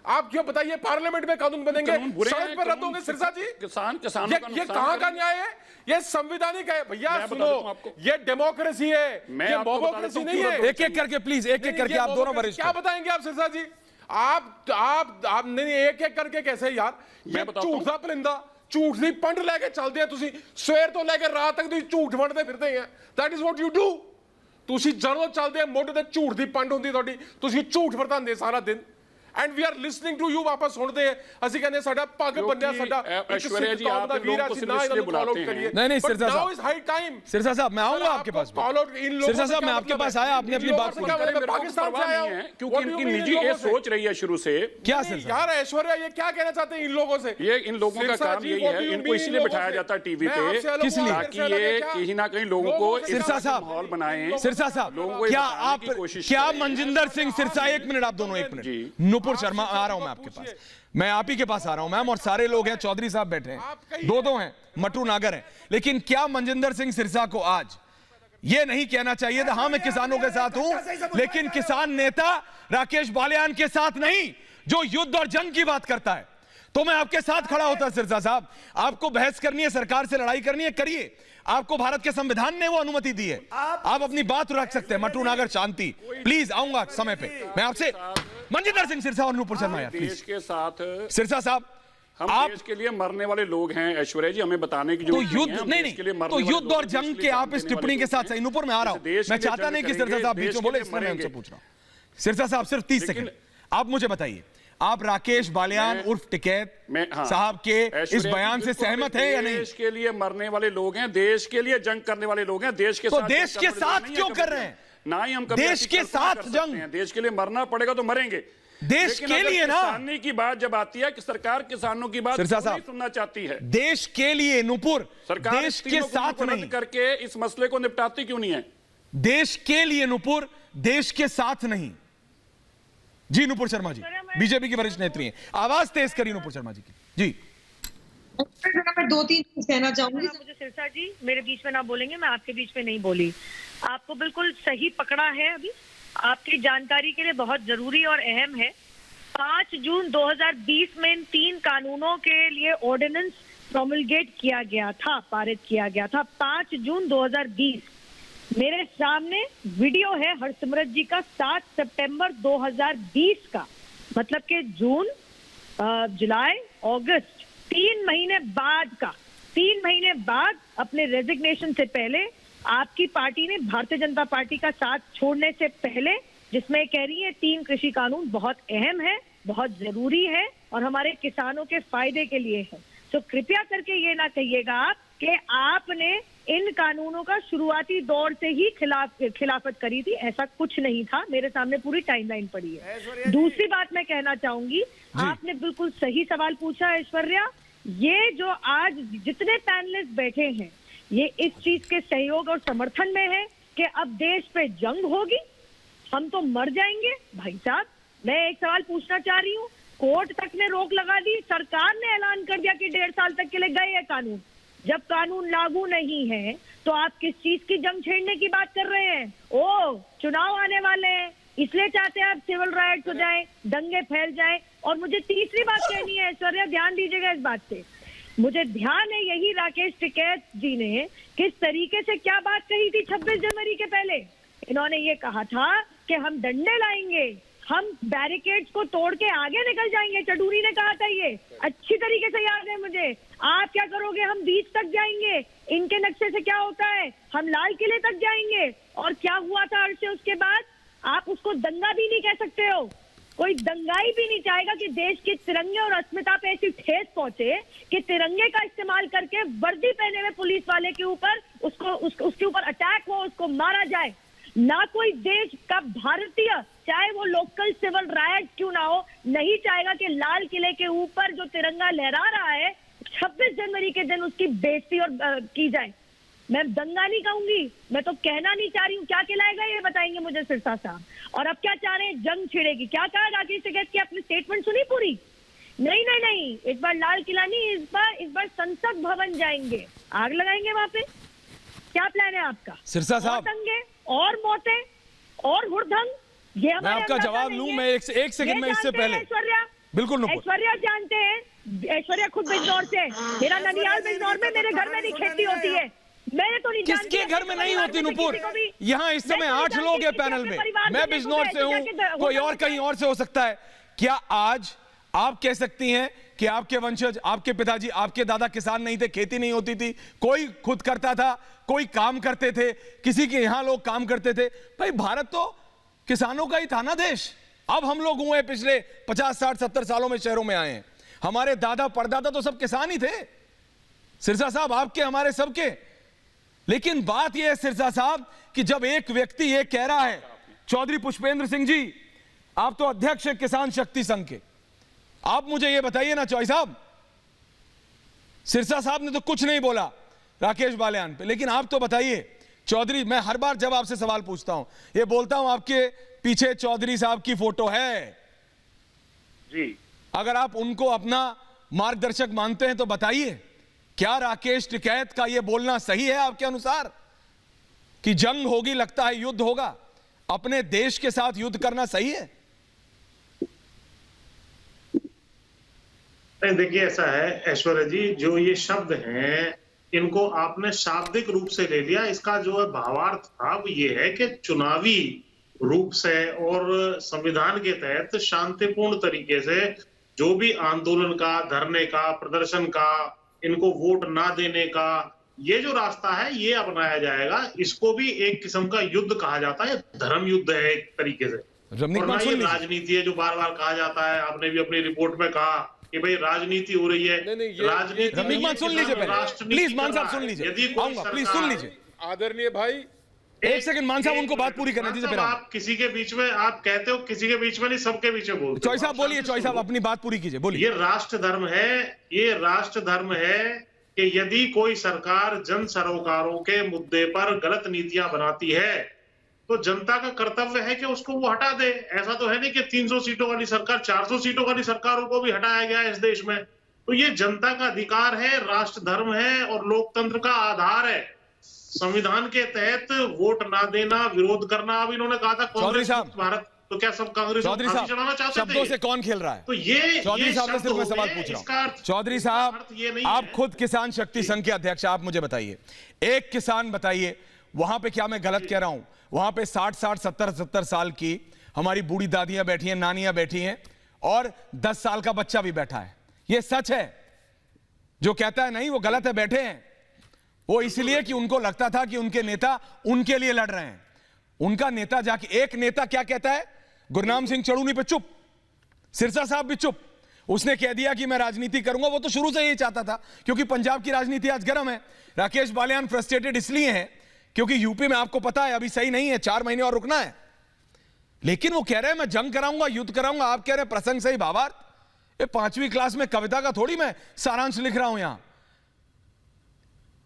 आप क्यों बताइए पार्लियामेंट में कानून बनेंगे, सड़क पर रद्द होंगे? सिरसा जी, ये कहां का न्याय है? ये संविधानिक है भैया। सुनो, ये डेमोक्रेसी है, ये मोबोक्रेसी नहीं है। एक एक करके प्लीज, एक एक करके आप दोनों वरिष्ठ क्या बताएंगे आप सिरसा जी? आप नहीं, एक एक करके कैसे यार? ये झूठ दा परिंदा, झूठ दी पंड लेके चलते हैं तुसी, सवेर तो लेके रात तक तुसी झूठ वंडते फिरते हैं। That is what you do. ਤੁਸੀਂ ਜਦੋਂ ਚੱਲਦੇ ਮੋਢੇ ਤੇ ਝੂਠ ਦੀ ਪੰਡ ਹੁੰਦੀ ਤੁਹਾਡੀ, ਤੁਸੀਂ ਝੂਠ ਵਰਤਾਉਂਦੇ ਸਾਰਾ ਦਿਨ। And we are listening to you, वापस सुनते हैं ਅਸੀਂ ਕਹਿੰਦੇ ਸਾਡਾ ਪੱਗ ਬੰਨਿਆ, ਸਾਡਾ ऐश्वर्या जी आप इन लोगों को सिर्फ इसलिए बुलाते हैं। नहीं सिरसा नाउ साहब, इज हाई टाइम। सिरसा साहब मैं आऊंगा आपके पास। सिरसा साहब मैं आपके पास आया, आपने अपनी बात मैं पाकिस्तान से आया हूं क्योंकि इनकी निजी ये सोच रही है शुरू से। क्या सिरसा यार ऐश्वर्या ये क्या कहना चाहते हैं इन लोगों से? ये इन लोगों का काम यही है, इनको इसलिए बिठाया जाता है टीवी पे ताकि ये कहीं ना कहीं लोगों को सिरसा साहब माहौल बनाएं। सिरसा साहब क्या आप, क्या मनजिंदर सिंह सिरसा, एक मिनट आप दोनों, एक मिनट। नुपुर शर्मा आ रहा हूं मैं आपके पास, मैं आप ही के पास आ रहा हूं मैम, और सारे लोग हैं, चौधरी साहब बैठे हैं, दो हैं, मटरू नागर हैं, लेकिन क्या मनजिंदर सिंह सिरसा को आज ये नहीं कहना चाहिए था हाँ मैं किसानों के साथ हूं, लेकिन किसान नेता राकेश बालियान के साथ नहीं, जो युद्ध और जंग की बात करता है, तो मैं आपके साथ खड़ा होता। सिरसा साहब आपको बहस करनी है, सरकार से लड़ाई करनी है, करिए, आपको भारत के संविधान ने वो अनुमति दी है, आप अपनी बात रख सकते हैं। मटरू नागर शांति, प्लीज आऊंगा समय पे मैं आपसे। मनजिंदर सिंह सिरसा और नुपुर शर्मा यार देश प्लीज। के साथ सिरसा साहब हम आप देश के लिए मरने वाले लोग हैं ऐश्वर्या जी, हमें बताने की तो जरूरत युद्ध है। नहीं नहीं तो युद्ध और जंग के आप इस टिप्पणी के साथ सहीनुपुर में आ रहा हूं, मैं चाहता नहीं कि सिरसा साहब बीच में बोले, इसलिए मैं उनसे पूछ रहा हूं। सिरसा साहब सिर्फ 30 सेकंड आप मुझे बताइए, आप राकेश बालियान उर्फ टिकैत साहब के इस बयान से सहमत हैं या नहीं? देश के लिए मरने वाले लोग हैं, देश के लिए जंग करने वाले लोग हैं, देश के तो साथ देश के साथ क्यों कर रहे हैं? ना ही हम कभी देश के साथ जंग, देश के लिए मरना पड़ेगा तो मरेंगे देश के लिए ना। किसानी की बात जब आती है कि सरकार किसानों की बात नहीं सुनना चाहती है, देश के लिए नुपुर, सरकार देश के साथ नहीं करके इस मसले को निपटाती क्यों नहीं है? देश के लिए नुपुर, देश के साथ नहीं। जी नुपुर शर्मा जी बीजेपी की वरिष्ठ नेत्री हैं, आवाज तेज करिए नुपुर शर्मा जी की। जी मैं 2-3 चीज कहना चाहूंगी। मुझे सिरसा जी मेरे बीच में ना बोलेंगे, मैं आपके बीच में नहीं बोली, आपको बिल्कुल सही पकड़ा है। अभी आपकी जानकारी के लिए बहुत जरूरी और अहम है, 5 जून 2020 में इन 3 कानूनों के लिए ऑर्डिनेंस प्रोमलगेट किया गया था, पारित किया गया था 5 जून 2020। मेरे सामने वीडियो है हरसिमरत जी का 7 सितंबर 2020 का, मतलब कि जून, जुलाई, अगस्त 3 महीने बाद का, 3 महीने बाद अपने रेजिग्नेशन से पहले आपकी पार्टी ने भारतीय जनता पार्टी का साथ छोड़ने से पहले, जिसमें कह रही है 3 कृषि कानून बहुत अहम है, बहुत जरूरी है और हमारे किसानों के फायदे के लिए है। तो कृपया करके ये ना कहिएगा आप कि आपने इन कानूनों का शुरुआती दौर से ही खिलाफत करी थी, ऐसा कुछ नहीं था। मेरे सामने पूरी टाइमलाइन पड़ी है। दूसरी बात मैं कहना चाहूंगी, आपने बिल्कुल सही सवाल पूछा ऐश्वर्या, ये जो आज जितने पैनलिस्ट बैठे हैं ये इस चीज के सहयोग और समर्थन में है कि अब देश पे जंग होगी, हम तो मर जाएंगे। भाई साहब मैं एक सवाल पूछना चाह रही हूँ, कोर्ट तक ने रोक लगा दी, सरकार ने ऐलान कर दिया कि 1.5 साल तक के लिए गए हैं कानून। जब कानून लागू नहीं है तो आप किस चीज की जंग छेड़ने की बात कर रहे हैं? ओ चुनाव आने वाले हैं इसलिए चाहते हैं आप सिविल राइट्स हो जाए, दंगे फैल जाए। और मुझे तीसरी बात कहनी है ऐश्वर्या, ध्यान दीजिएगा इस बात से, मुझे ध्यान है यही राकेश टिकैत जी ने किस तरीके से क्या बात कही थी 26 जनवरी के पहले। इन्होंने ये कहा था कि हम डंडे लाएंगे, हम बैरिकेड्स को तोड़ के आगे निकल जाएंगे, चडूरी ने कहा था, ये अच्छी तरीके से याद है मुझे। आप क्या करोगे? हम बीच तक जाएंगे, इनके नक्शे से क्या होता है, हम लाल किले तक जाएंगे। और क्या हुआ था अर्से उसके बाद? आप उसको दंगा भी नहीं कह सकते हो, कोई दंगाई भी नहीं चाहेगा कि देश के तिरंगे और अस्मिता पे ऐसी ठेस पहुंचे कि तिरंगे का इस्तेमाल करके वर्दी पहने हुए पुलिस वाले के ऊपर उसके ऊपर अटैक हो, उसको मारा जाए। ना कोई देश का भारतीय, चाहे वो लोकल सिविल राइट क्यों ना हो, नहीं चाहेगा कि लाल किले के ऊपर जो तिरंगा लहरा रहा है 26 जनवरी के दिन उसकी बेइज्जती और की जाए। मैं दंगा नहीं कहूंगी, मैं तो कहना नहीं चाह रही हूँ। क्या खिलाएगा ये बताएंगे मुझे सिरसा साहब। और अब क्या चाह रहे हैं? जंग छिड़ेगी। क्या कहा राकेश टिकैत की? अपनी स्टेटमेंट सुनी पूरी? नहीं नहीं नहीं, इस बार लाल किला नहीं, इस बार संसद भवन जाएंगे, आग लगाएंगे वहां पे। क्या प्लान है आपका? सिरसा साहब, दंगे और मौतें और हुड़दंग, ये मैं आपका जवाब लूं, मैं एक सेकंड में इससे पहले ऐश्वर्या बिल्कुल नुपुर, ऐश्वर्या जानते हैं, ऐश्वर्या खुद बिजनौर से, मेरा ननियाल बिजनौर में, मेरे घर में भी खेती होती है। मैंने तो नहीं जानती, किसके घर में नहीं होती नुपुर? यहाँ इस समय 8 लोग हैं पैनल में, मैं बिजनौर से हूँ, कोई और कहीं और से हो सकता है। क्या आज आप कह सकती हैं कि आपके वंशज, आपके पिताजी, आपके दादा किसान नहीं थे, खेती नहीं होती थी, कोई खुद करता था, कोई काम करते थे, किसी के यहां लोग काम करते थे। भाई भारत तो किसानों का ही था ना देश। अब हम लोग हुए पिछले 50, 60, 70 सालों में शहरों में आए हैं। हमारे दादा परदादा तो सब किसान ही थे, सिरसा साहब, आपके हमारे सबके। लेकिन बात यह है सिरसा साहब कि जब एक व्यक्ति ये कह रहा है, चौधरी पुष्पेंद्र सिंह जी, आप तो अध्यक्ष हैं किसान शक्ति संघ के, आप मुझे ये बताइए ना चौधरी साहब, सिरसा साहब ने तो कुछ नहीं बोला राकेश बालियान पे, लेकिन आप तो बताइए चौधरी, मैं हर बार जब आपसे सवाल पूछता हूं ये बोलता हूं आपके पीछे चौधरी साहब की फोटो है जी। अगर आप उनको अपना मार्गदर्शक मानते हैं तो बताइए, क्या राकेश टिकैत का यह बोलना सही है आपके अनुसार कि जंग होगी, लगता है युद्ध होगा, अपने देश के साथ युद्ध करना सही है? नहीं, देखिए ऐसा है ऐश्वर्या जी, जो ये शब्द हैं इनको आपने शाब्दिक रूप से ले लिया। इसका जो है भावार्थ था वो ये है कि चुनावी रूप से और संविधान के तहत शांतिपूर्ण तरीके से जो भी आंदोलन का, धरने का, प्रदर्शन का, इनको वोट ना देने का ये जो रास्ता है ये अपनाया जाएगा। इसको भी एक किस्म का युद्ध कहा जाता है, धर्म युद्ध है एक तरीके से। और ना ये राजनीति है जो बार बार कहा जाता है, आपने भी अपनी रिपोर्ट में कहा कि भाई राजनीति हो रही है। राजनीति सुन लीजिए प्लीज, मान साहब सुन लीजिए, प्लीज सुन लीजिए आदरणीय भाई, एक सेकंड मान साहब, उनको बात पूरी करने दीजिए। आप किसी के बीच में, आप कहते हो किसी के बीच में नहीं, सबके बीच में बोलते हो। चौधरी साहब बोलिए, चौधरी साहब अपनी बात पूरी कीजिए, बोलिए। ये राष्ट्र धर्म है, ये राष्ट्र धर्म है कि यदि कोई सरकार जन सरोकारों के मुद्दे पर गलत नीतियां बनाती है तो जनता का कर्तव्य है कि उसको वो हटा दे। ऐसा तो है नहीं कि 300 सीटों वाली सरकार, 400 सीटों वाली सरकारों को भी हटाया गया है इस देश में। तो ये जनता का अधिकार है, राष्ट्र धर्म है और लोकतंत्र का आधार है। संविधान के तहत वोट ना देना, विरोध करना, अब इन्होंने कहा था कांग्रेस भारत, तो क्या सब कांग्रेस चौधरी साहब शब्दों से कौन खेल रहा है? तो ये चौधरी साहब से सिर्फ मैं सवाल पूछ रहा हूं। चौधरी साहब, आप खुद किसान शक्ति संघ के अध्यक्ष, आप मुझे बताइए, एक किसान बताइए, वहां पे क्या मैं गलत कह रहा हूं? वहां पे 60-60, 70-70 साल की हमारी बूढ़ी दादियां बैठी हैं, नानियां बैठी हैं और 10 साल का बच्चा भी बैठा है। ये सच है? जो कहता है नहीं वो गलत है, बैठे हैं वो इसलिए कि उनको लगता था कि उनके नेता उनके लिए लड़ रहे हैं। उनका नेता जाके, एक नेता क्या कहता है, गुरनाम सिंह चड़ूनी पे चुप, सिरसा साहब भी चुप, उसने कह दिया कि मैं राजनीति करूंगा। वो तो शुरू से यही चाहता था, क्योंकि पंजाब की राजनीति आज गर्म है। राकेश बालियान फ्रस्ट्रेटेड इसलिए हैं क्योंकि यूपी में आपको पता है अभी सही नहीं है, 4 महीने और रुकना है। लेकिन वो कह रहे हैं मैं जंग कराऊंगा, युद्ध कराऊंगा। आप कह रहे हैं प्रसंग सही भावार्थ। ये 5वीं क्लास में कविता का थोड़ी मैं सारांश लिख रहा हूं। यहां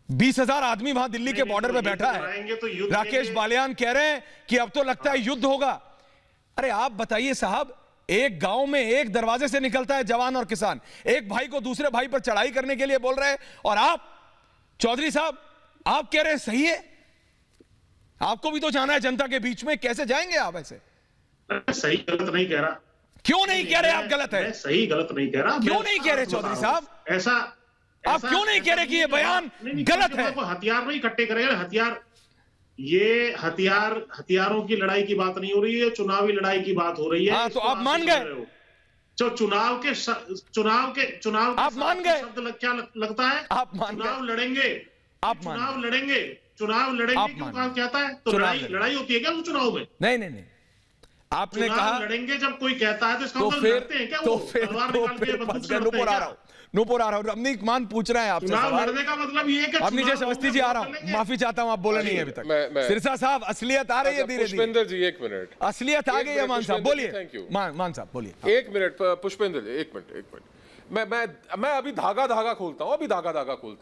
20,000 आदमी वहां दिल्ली के बॉर्डर पे बैठा है। राकेश बालियान कह रहे हैं कि अब तो लगता है युद्ध होगा। अरे आप बताइए साहब, एक गांव में एक दरवाजे से निकलता है जवान और किसान, एक भाई को दूसरे भाई पर चढ़ाई करने के लिए बोल रहे हैं, और आप चौधरी साहब आप कह रहे हैं सही है? आपको भी तो जाना है जनता के बीच में, कैसे जाएंगे आप ऐसे? सही गलत नहीं कह रहा। क्यों नहीं कह रहे आप गलत है? सही गलत नहीं कह रहा। क्यों नहीं कह रहे चौधरी साहब? ऐसा आप क्यों नहीं कह रहे कि ये बयान गलत है? हथियार नहीं इकट्ठे करेंगे, हथियार, ये हथियारों की लड़ाई की बात नहीं हो रही है, चुनावी लड़ाई की बात हो रही है। हाँ, तो आप मान गए? जो चुनाव के आप मान गए? शब्द क्या लगता है? आप मान गए? चुनाव लड़ेंगे, आप चुनाव लड़ेंगे, चुनाव लड़ेंगे क्यों कहा कहता है? तो लड़ाई होती है क्या वो चुनाव में? नहीं, आपने कहा लड़ेंगे। जब कोई कहता है तो इसका मतलब लड़ते हैं क्या? तो फिर नुपुर आ रहा हूं। रमनीक मान पूछ रहे हैं आपसे सवाल। लड़ने का मतलब ये है कि अब नीचे समस्ती जी आ रहा हूं, माफी चाहता हूं, आप बोले नहीं है अभी तक। सिरसा साहब असलियत आ रही है धीरे धीरे। पुष्पेंद्र जी एक मिनट, असलियत आ गई है। मान साहब बोलिए। Thank you. मान साहब बोलिए। एक मिनट पुष्पेंद्र जी, एक मिनट। मैं अभी धागा खोलता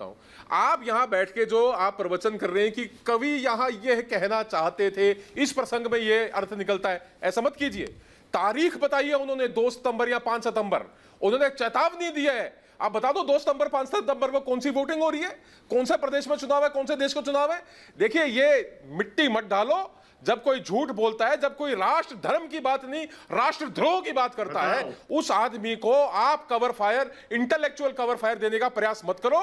हूं। आप यहां बैठ के जो आप प्रवचन कर रहे हैं कि कवि यहां यह कहना चाहते थे, इस प्रसंग में यह अर्थ निकलता है, ऐसा मत कीजिए। तारीख बताइए उन्होंने, 2 सितंबर या 5 सितंबर, उन्होंने चेतावनी दी है। आप बता दो 2 सितंबर 5 सितंबर को कौन सी वोटिंग हो रही है, कौन से प्रदेश में चुनाव है, कौन से देश को चुनाव है। देखिए ये मिट्टी मत डालो, जब कोई झूठ बोलता है, जब कोई राष्ट्र धर्म की बात नहीं राष्ट्रद्रोह की बात करता है, उस आदमी को आप cover fire, intellectual cover fire देने का प्रयास मत करो।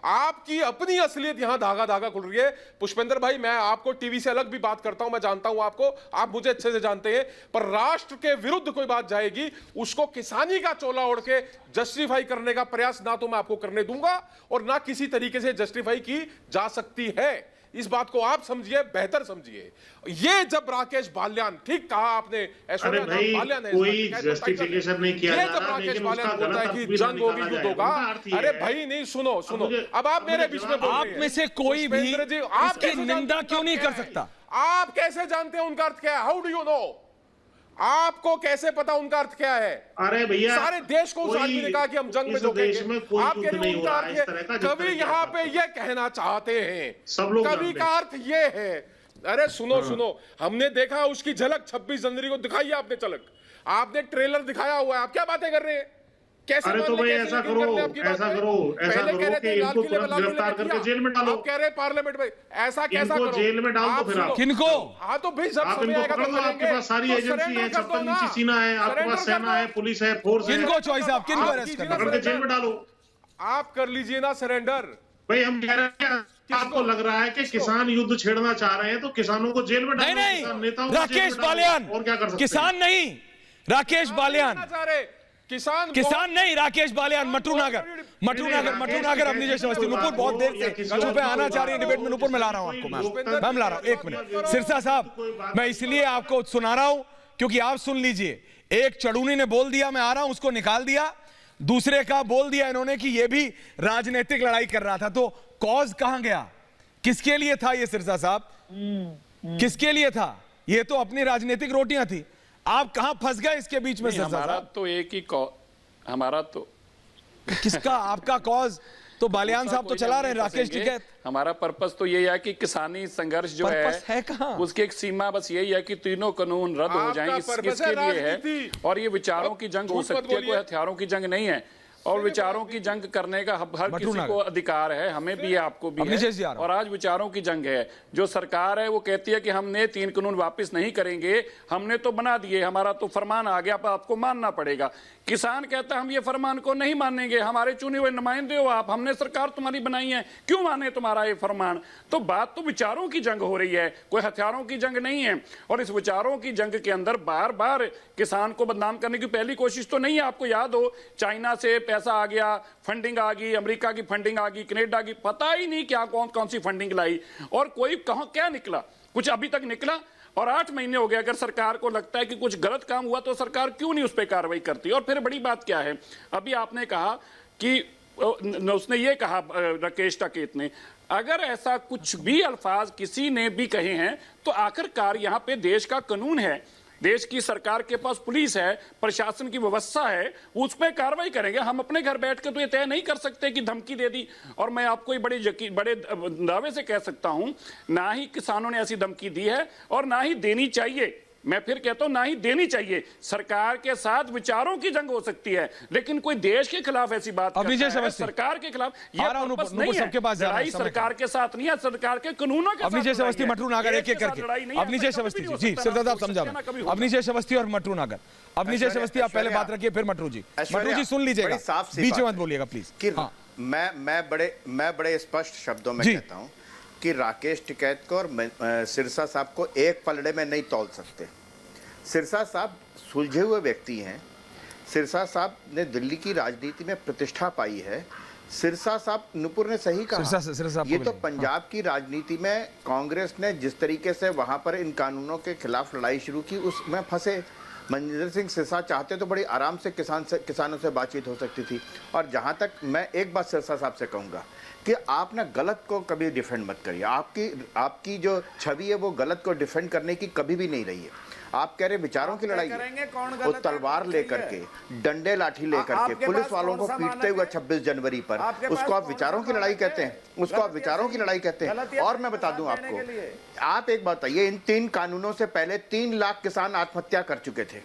आपकी अपनी असलियत यहां धागा धागा खुल रही है। पुष्पेंद्र भाई, मैं आपको टीवी से अलग भी बात करता हूं, मैं जानता हूं आपको, आप मुझे अच्छे से जानते हैं, पर राष्ट्र के विरुद्ध कोई बात जाएगी, उसको किसानी का चोला ओढ़ के जस्टिफाई करने का प्रयास ना तो मैं आपको करने दूंगा और ना किसी तरीके से जस्टिफाई की जा सकती है। इस बात को आप समझिए, बेहतर समझिए। ये जब राकेश बाल्यान, ठीक कहा आपने, अरे भाई कोई जस्टिफिकेशन नहीं किया जा रहा, राकेश लेकिन बाल्यान उसका बोलता है गलत कि जंग होगी, युद्ध होगा। अरे भाई नहीं, सुनो सुनो, अब आप मेरे बीच में बोल रहे हैं। आप में से कोई भी इसकी निंदा क्यों नहीं कर सकता? आप कैसे जानते हैं उनका अर्थ क्या है? How do you know? आपको कैसे पता उनका अर्थ क्या है? अरे भैया, सारे देश को उस आदमी ने कहा कि हम जंग में झोंकेंगे। आप कह रहे हो उनका अर्थ, कवि यहाँ पे ये कहना चाहते हैं, कवि का अर्थ ये है। अरे सुनो सुनो, हमने देखा उसकी झलक 26 जनवरी को दिखाई, आपने झलक, आपने ट्रेलर दिखाया हुआ है, आप क्या बातें कर रहे हैं? कैसे? अरे तो भाई ऐसा करो कि इनको तुरंत गिरफ्तार करके जेल में डालो। आप कह रहे हैं पार्लियामेंट में, ऐसा कैसा करो? जेल में डाल दो फिर आप। किनको? हाँ तो भाई सब समय आएगा तो आपके पास सारी एजेंसी है, छप्पन इंची सीना है, आपके पास सेना है, पुलिस है, फोर्स है। किनको चॉइस, आप किनको अरेस्ट करना? पकड़ के जेल में डालो। आप कर लीजिए ना सरेंडर। भाई हम कह रहे हैं, आपको लग रहा है कि किसान युद्ध छेड़ना चाह रहे हैं तो किसानों को जेल में डालो। नहीं, राकेश बाल्यान और क्या कर सकते? किसान नहीं, राकेश बाल्यान किसान नहीं, राकेश बाल्यान, मटरूनगर अपनी जैसे वस्ती। नुपुर बहुत देर से चुपे आना चाह रही है डिबेट में। नुपुर में ला रहा हूं आपको, मैम ला रहा हूं, एक मिनट। सिरसा साहब, मैं इसलिए आपको सुना रहा हूं क्योंकि आप सुन लीजिए, एक चड़ूनी ने बोल दिया मैं आ रहा हूं, उसको निकाल दिया, दूसरे का बोल दिया इन्होंने कि ये भी राजनीतिक लड़ाई कर रहा था। तो कॉज कहां गया? किसके लिए था ये सिरसा साहब? किसके लिए था? ये तो अपनी राजनीतिक रोटियां थी। आप कहां फंस गए इसके बीच में? हमारा तो एक ही हमारा तो किसका? आपका कॉज तो बाल्यान साहब तो चला रहे हैं, राकेश टिकैत। हमारा पर्पस तो यही है कि किसानी संघर्ष जो है कहां? उसकी एक सीमा बस यही है कि तीनों कानून रद्द हो जाएं। इसके लिए है, और ये विचारों की जंग हो सकती है, कोई हथियारों की जंग नहीं है। और विचारों की जंग करने का हर किसी को अधिकार है, हमें भी है, आपको भी है। और आज विचारों की जंग है। जो सरकार है वो कहती है कि हमने 3 कानून वापस नहीं करेंगे, हमने तो बना दिए, हमारा तो फरमान आ गया, पर आपको मानना पड़ेगा। किसान कहता है हम ये फरमान को नहीं मानेंगे, हमारे चुने हुए नुमाइंदे हो आप, हमने सरकार तुम्हारी बनाई है, क्यों माने तुम्हारा ये फरमान? तो बात तो विचारों की जंग हो रही है, कोई हथियारों की जंग नहीं है। और इस विचारों की जंग के अंदर बार बार किसान को बदनाम करने की पहली कोशिश तो नहीं है। आपको याद हो, चाइना से पैसा आ गया, फंडिंग आ गई, अमेरिका की फंडिंग आ गई, कनाडा की, पता ही नहीं क्या कौन कौन सी फंडिंग लाई, और कोई कहां क्या निकला, कुछ अभी तक निकला। और 8 महीने हो गए। अगर सरकार को लगता है कि कुछ गलत काम हुआ तो सरकार क्यों नहीं उस पर कार्रवाई करती? और फिर बड़ी बात क्या है, अभी आपने कहा कि उसने ये कहा, राकेश टिकैत ने, अगर ऐसा कुछ भी अल्फाज किसी ने भी कहे हैं तो आखिरकार यहाँ पे देश का कानून है, देश की सरकार के पास पुलिस है, प्रशासन की व्यवस्था है, उस पर कार्रवाई करेंगे। हम अपने घर बैठ के तो ये तय नहीं कर सकते कि धमकी दे दी। और मैं आपको ये बड़े दावे से कह सकता हूं, ना ही किसानों ने ऐसी धमकी दी है और ना ही देनी चाहिए। मैं फिर कहता हूं, ना ही देनी चाहिए। सरकार के साथ विचारों की जंग हो सकती है, लेकिन कोई देश के खिलाफ ऐसी बात करता है, सरकार के खिलाफ, ये पर्पस नहीं है। लड़ाई सरकार के साथ नहीं है, सरकार के कानूनों के साथ। अपनी जैसे अवस्थी मटरू नागर एक एक करके, अपनी जैसे अवस्थी जी सिरदार साहब समझा, अपनी जैसे अवस्थी और मटरू नागर, अपनी जैसे अवस्थी आप पहले बात रखिए, फिर मटरू जी। मटरू जी सुन लीजिएगा, बीच में मत बोलिएगा प्लीज। मैं बड़े स्पष्ट शब्दों में कहता हूं कि राकेश टिकैत को और सिरसा साहब को एक पलड़े में नहीं तौल सकते। सिरसा साहब सुलझे हुए व्यक्ति हैं। सिरसा साहब ने दिल्ली की राजनीति में प्रतिष्ठा पाई है। सिरसा साहब, नुपुर ने सही कहा, ये तो पंजाब की राजनीति में कांग्रेस ने जिस तरीके से वहां पर इन कानूनों के खिलाफ लड़ाई शुरू की, उसमें फंसे। मनजिंदर सिंह सिरसा चाहते तो बड़ी आराम से किसानों से बातचीत हो सकती थी। और जहां तक मैं एक बात सिरसा साहब से कहूंगा कि आप ना गलत को कभी डिफेंड मत करिए। आपकी जो छवि है वो गलत को डिफेंड करने की कभी भी नहीं रही है। आप कह रहे विचारों की लड़ाई है, वो तलवार लेकर के, डंडे लाठी लेकर के पुलिस वालों को पीटते हुए 26 जनवरी पर, उसको आप विचारों की लड़ाई कहते हैं? उसको आप विचारों की लड़ाई कहते हैं? और मैं बता दूं आपको, आप एक बात बताइए, इन 3 कानूनों से पहले 3 लाख किसान आत्महत्या कर चुके थे।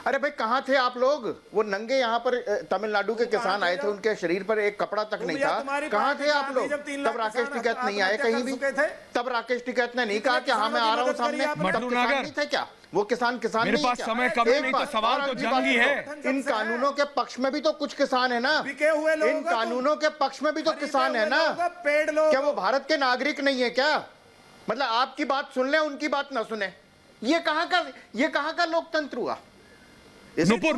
अरे भाई कहाँ थे आप लोग? वो नंगे यहाँ पर तमिलनाडु के किसान आए थे, उनके शरीर पर एक कपड़ा तक नहीं था। कहाँ थे आप लोग? तब राकेश टिकैत नहीं आए कहीं भी? तब राकेश टिकैत ने नहीं कहा कि हाँ मैं आ रहा हूँ सामने? तब किसान नहीं थे क्या? वो किसान मेरे पास समय कम नहीं, तो सवाल तो जंगी है। इन कानूनों के पक्ष में भी तो कुछ किसान है ना, इन कानूनों के पक्ष में भी तो किसान है ना। क्या वो भारत के नागरिक नहीं है क्या? मतलब आपकी बात सुन ले, उनकी बात ना सुने, ये कहाँ का लोकतंत्र हुआ? नुपुर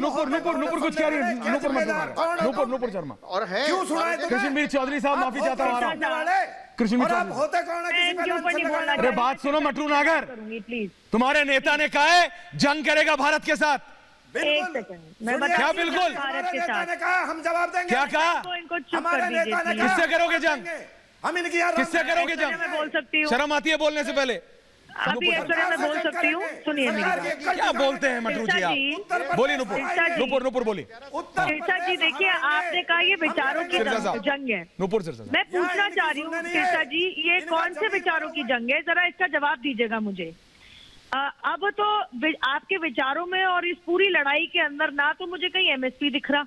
कुछ कह रही है। नुपुर शर्मा और है कृष्णवीर चौधरी साहब, माफी चाहता हूँ। कृष्णवीर चौधरी, अरे बात सुनो मटरू नागर, तुम्हारे नेता ने कहा है जंग करेगा भारत के साथ। क्या बिल्कुल? हम जवाब देंगे। क्या कहा? हमारे नेता ने कहा किससे करोगे जंग? हम इनकी किससे करोगे जंग? मैं बोल सकती हूँ, शर्म आती है बोलने से पहले? अभी मैं बोल सकती हूँ, सुनिए मेरी बात। क्या बोलते हैं मटरू जी आप? बोलिए नुपुर बोलिए। सिरसा जी देखिए, आपने कहा ये विचारों की जंग है। नुपुर सिरसा, मैं पूछना चाह रही हूँ सिरसा जी, ये कौन से विचारों की जंग है? जरा इसका जवाब दीजिएगा मुझे। अब तो आपके विचारों में और इस पूरी लड़ाई के अंदर ना तो मुझे कहीं एमएसपी दिख रहा,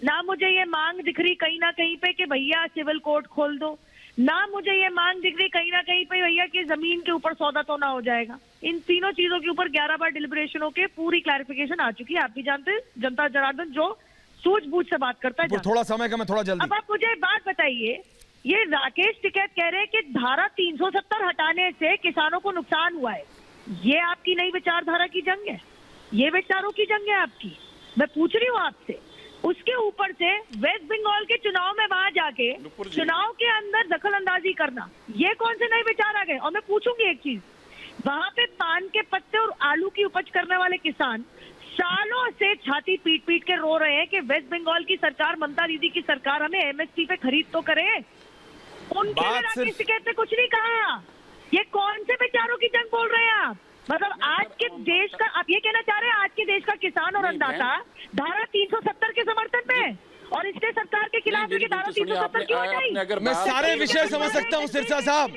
ना मुझे ये मांग दिख रही कहीं ना कहीं पे कि भैया सिविल कोर्ट खोल दो, ना मुझे ये मांग दिख रही कहीं ना कहीं पे भैया कि जमीन के ऊपर सौदा तो ना हो जाएगा। इन तीनों चीजों के ऊपर 11 बार डिलिब्रेशन होके पूरी क्लैरिफिकेशन आ चुकी है। आप भी जानते हैं, जनता जनार्दन जो सूझबूझ से बात करता है। थोड़ा समय का, मैं थोड़ा जल्दी। अब आप मुझे बात बताइए, ये राकेश टिकैत कह रहे हैं कि धारा 370 हटाने से किसानों को नुकसान हुआ है। ये आपकी नई विचारधारा की जंग है, ये विचारों की जंग है आपकी। मैं पूछ रही हूँ आपसे, उसके ऊपर से वेस्ट बंगाल के चुनाव में वहां जाके चुनाव के अंदर दखल अंदाजी करना, ये कौन से नए विचार आ गए? और मैं पूछूंगी एक चीज, वहां पे पान के पत्ते और आलू की उपज करने वाले किसान सालों से छाती पीट पीट के रो रहे हैं कि वेस्ट बंगाल की सरकार, ममता दीदी की सरकार हमें एमएसपी पे खरीद तो करे। उनके लिए राकेश टिकैत ने कुछ नहीं कहा। ये कौन से विचारों की जंग बोल रहे हैं आप? मतलब आज के देश का, आप ये कहना चाह रहे हैं आज के देश का किसान और अन्नदाता धारा 370 के समर्थन में, और इसने सरकार के खिलाफ धारा 370 क्यों हटाई? मैं सारे विषय समझ सकता हूँ सिरसा साहब।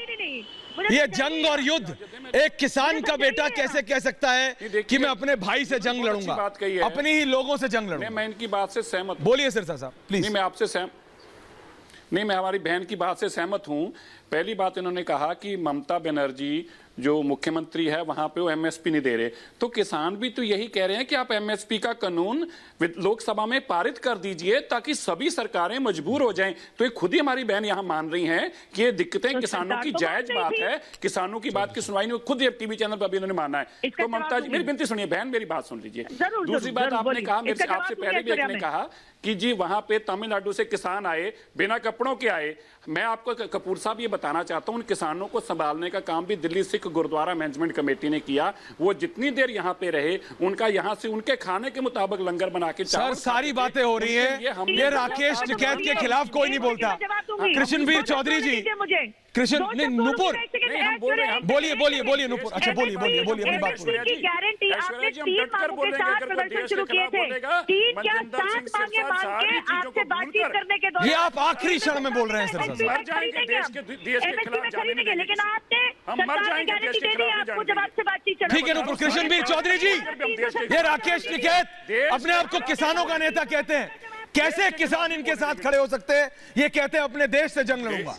ये जंग और युद्ध, एक किसान का बेटा कैसे कह सकता है कि मैं अपने भाई से जंग लड़ूंगा, अपने ही लोगों से जंग लड़ूंगा? मैं इनकी बात से सहमत। बोलिए सिरसा साहब प्लीज। नहीं, मैं आपसे मैं हमारी बहन की बात से सहमत हूं। पहली बात, इन्होंने कहा कि ममता बनर्जी जो मुख्यमंत्री है वहां पे वो एमएसपी नहीं दे रहे, तो किसान भी तो यही कह रहे हैं कि आप एमएसपी का कानून लोकसभा में पारित कर दीजिए ताकि सभी सरकारें मजबूर हो जाएं। तो ये खुद ही हमारी बहन यहां मान रही हैं कि ये दिक्कतें किसानों की जायज बात है, किसानों की बात की सुनवाई नहीं, खुद ये टीवी चैनल पर अभी इन्होंने माना है। तो ममता जी, मेरी विनती सुनिए बहन, मेरी बात सुन लीजिए। दूसरी बात आपने कहा, मेरे से आपसे पहले भी एक ने कहा कि जी वहां पे तमिलनाडु से किसान आए, बिना कपड़ों के आए। मैं आपको कपूर साहब ये बताना चाहता हूं, उन किसानों को संभालने का काम भी दिल्ली सिख गुरुद्वारा मैनेजमेंट कमेटी ने किया। वो जितनी देर यहाँ पे रहे, उनका यहाँ से उनके खाने के मुताबिक लंगर बना के। सर सारी बातें हो रही है, ये राकेश टिकैत के खिलाफ कोई नहीं बोलता। कृष्णवीर चौधरी जी, कृष्ण नुपुर, बोलिए नुपुर। अच्छा बोलिए अपनी बात की गारंटी आपने 3 मांगों के साथ प्रदर्शन शुरू किए थे, 3 क्या 7 मांगे मांग के आपसे बातचीत करने के दौरान ये आप आखिरी क्षण में बोल रहे हैं सर। मर जाएंगे देश के खिलाफ जाने नहीं देंगे, लेकिन आपने हम मर जाएंगे देश के खिलाफ आपको जब आपसे बातचीत। ठीक है नुपुर। कृष्णवीर चौधरी जी, ये राकेश टिकैत अपने आप को किसानों का नेता कहते हैं, कैसे किसान इनके साथ खड़े हो सकते हैं? ये कहते हैं अपने देश से जंग लड़ूंगा।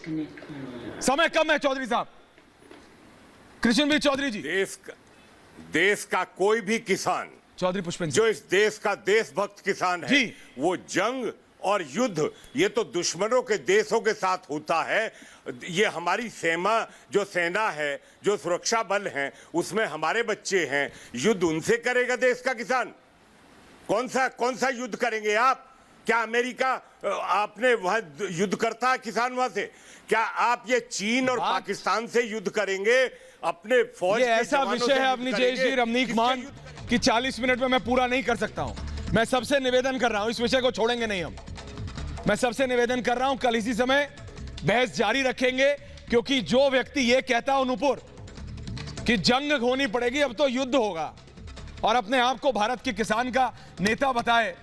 समय कम है चौधरी साहब। कृष्णवीर चौधरी जी, देश का कोई भी किसान, चौधरी पुष्पेंद्र जो इस देश का देशभक्त किसान है जी, वो जंग और युद्ध ये तो दुश्मनों के देशों के साथ होता है। ये हमारी सेना है, जो सुरक्षा बल हैं, उसमें हमारे बच्चे हैं। युद्ध उनसे करेगा देश का किसान? कौन सा युद्ध करेंगे आप? क्या अमेरिका आपने वहां युद्ध करता है किसान वहां से? क्या आप ये चीन और पाकिस्तान से युद्ध करेंगे अपने फौज? ये ऐसा विषय है अपनी जयश्री रमनीक मान कि 40 मिनट में मैं पूरा नहीं कर सकता हूं। मैं सबसे निवेदन कर रहा हूं, इस विषय को छोड़ेंगे नहीं हम। मैं सबसे निवेदन कर रहा हूं, कल इसी समय बहस जारी रखेंगे, क्योंकि जो व्यक्ति ये कहता हो नुपुर कि जंग होनी पड़ेगी, अब तो युद्ध होगा, और अपने आप को भारत के किसान का नेता बताए,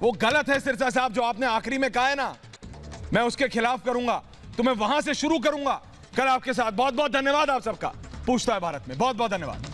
वो गलत है सिरसा साहब। जो आपने आखिरी में कहा है ना, मैं उसके खिलाफ करूंगा, तो मैं वहां से शुरू करूंगा कल आपके साथ। बहुत बहुत धन्यवाद आप सबका। पूछता है भारत में बहुत बहुत धन्यवाद।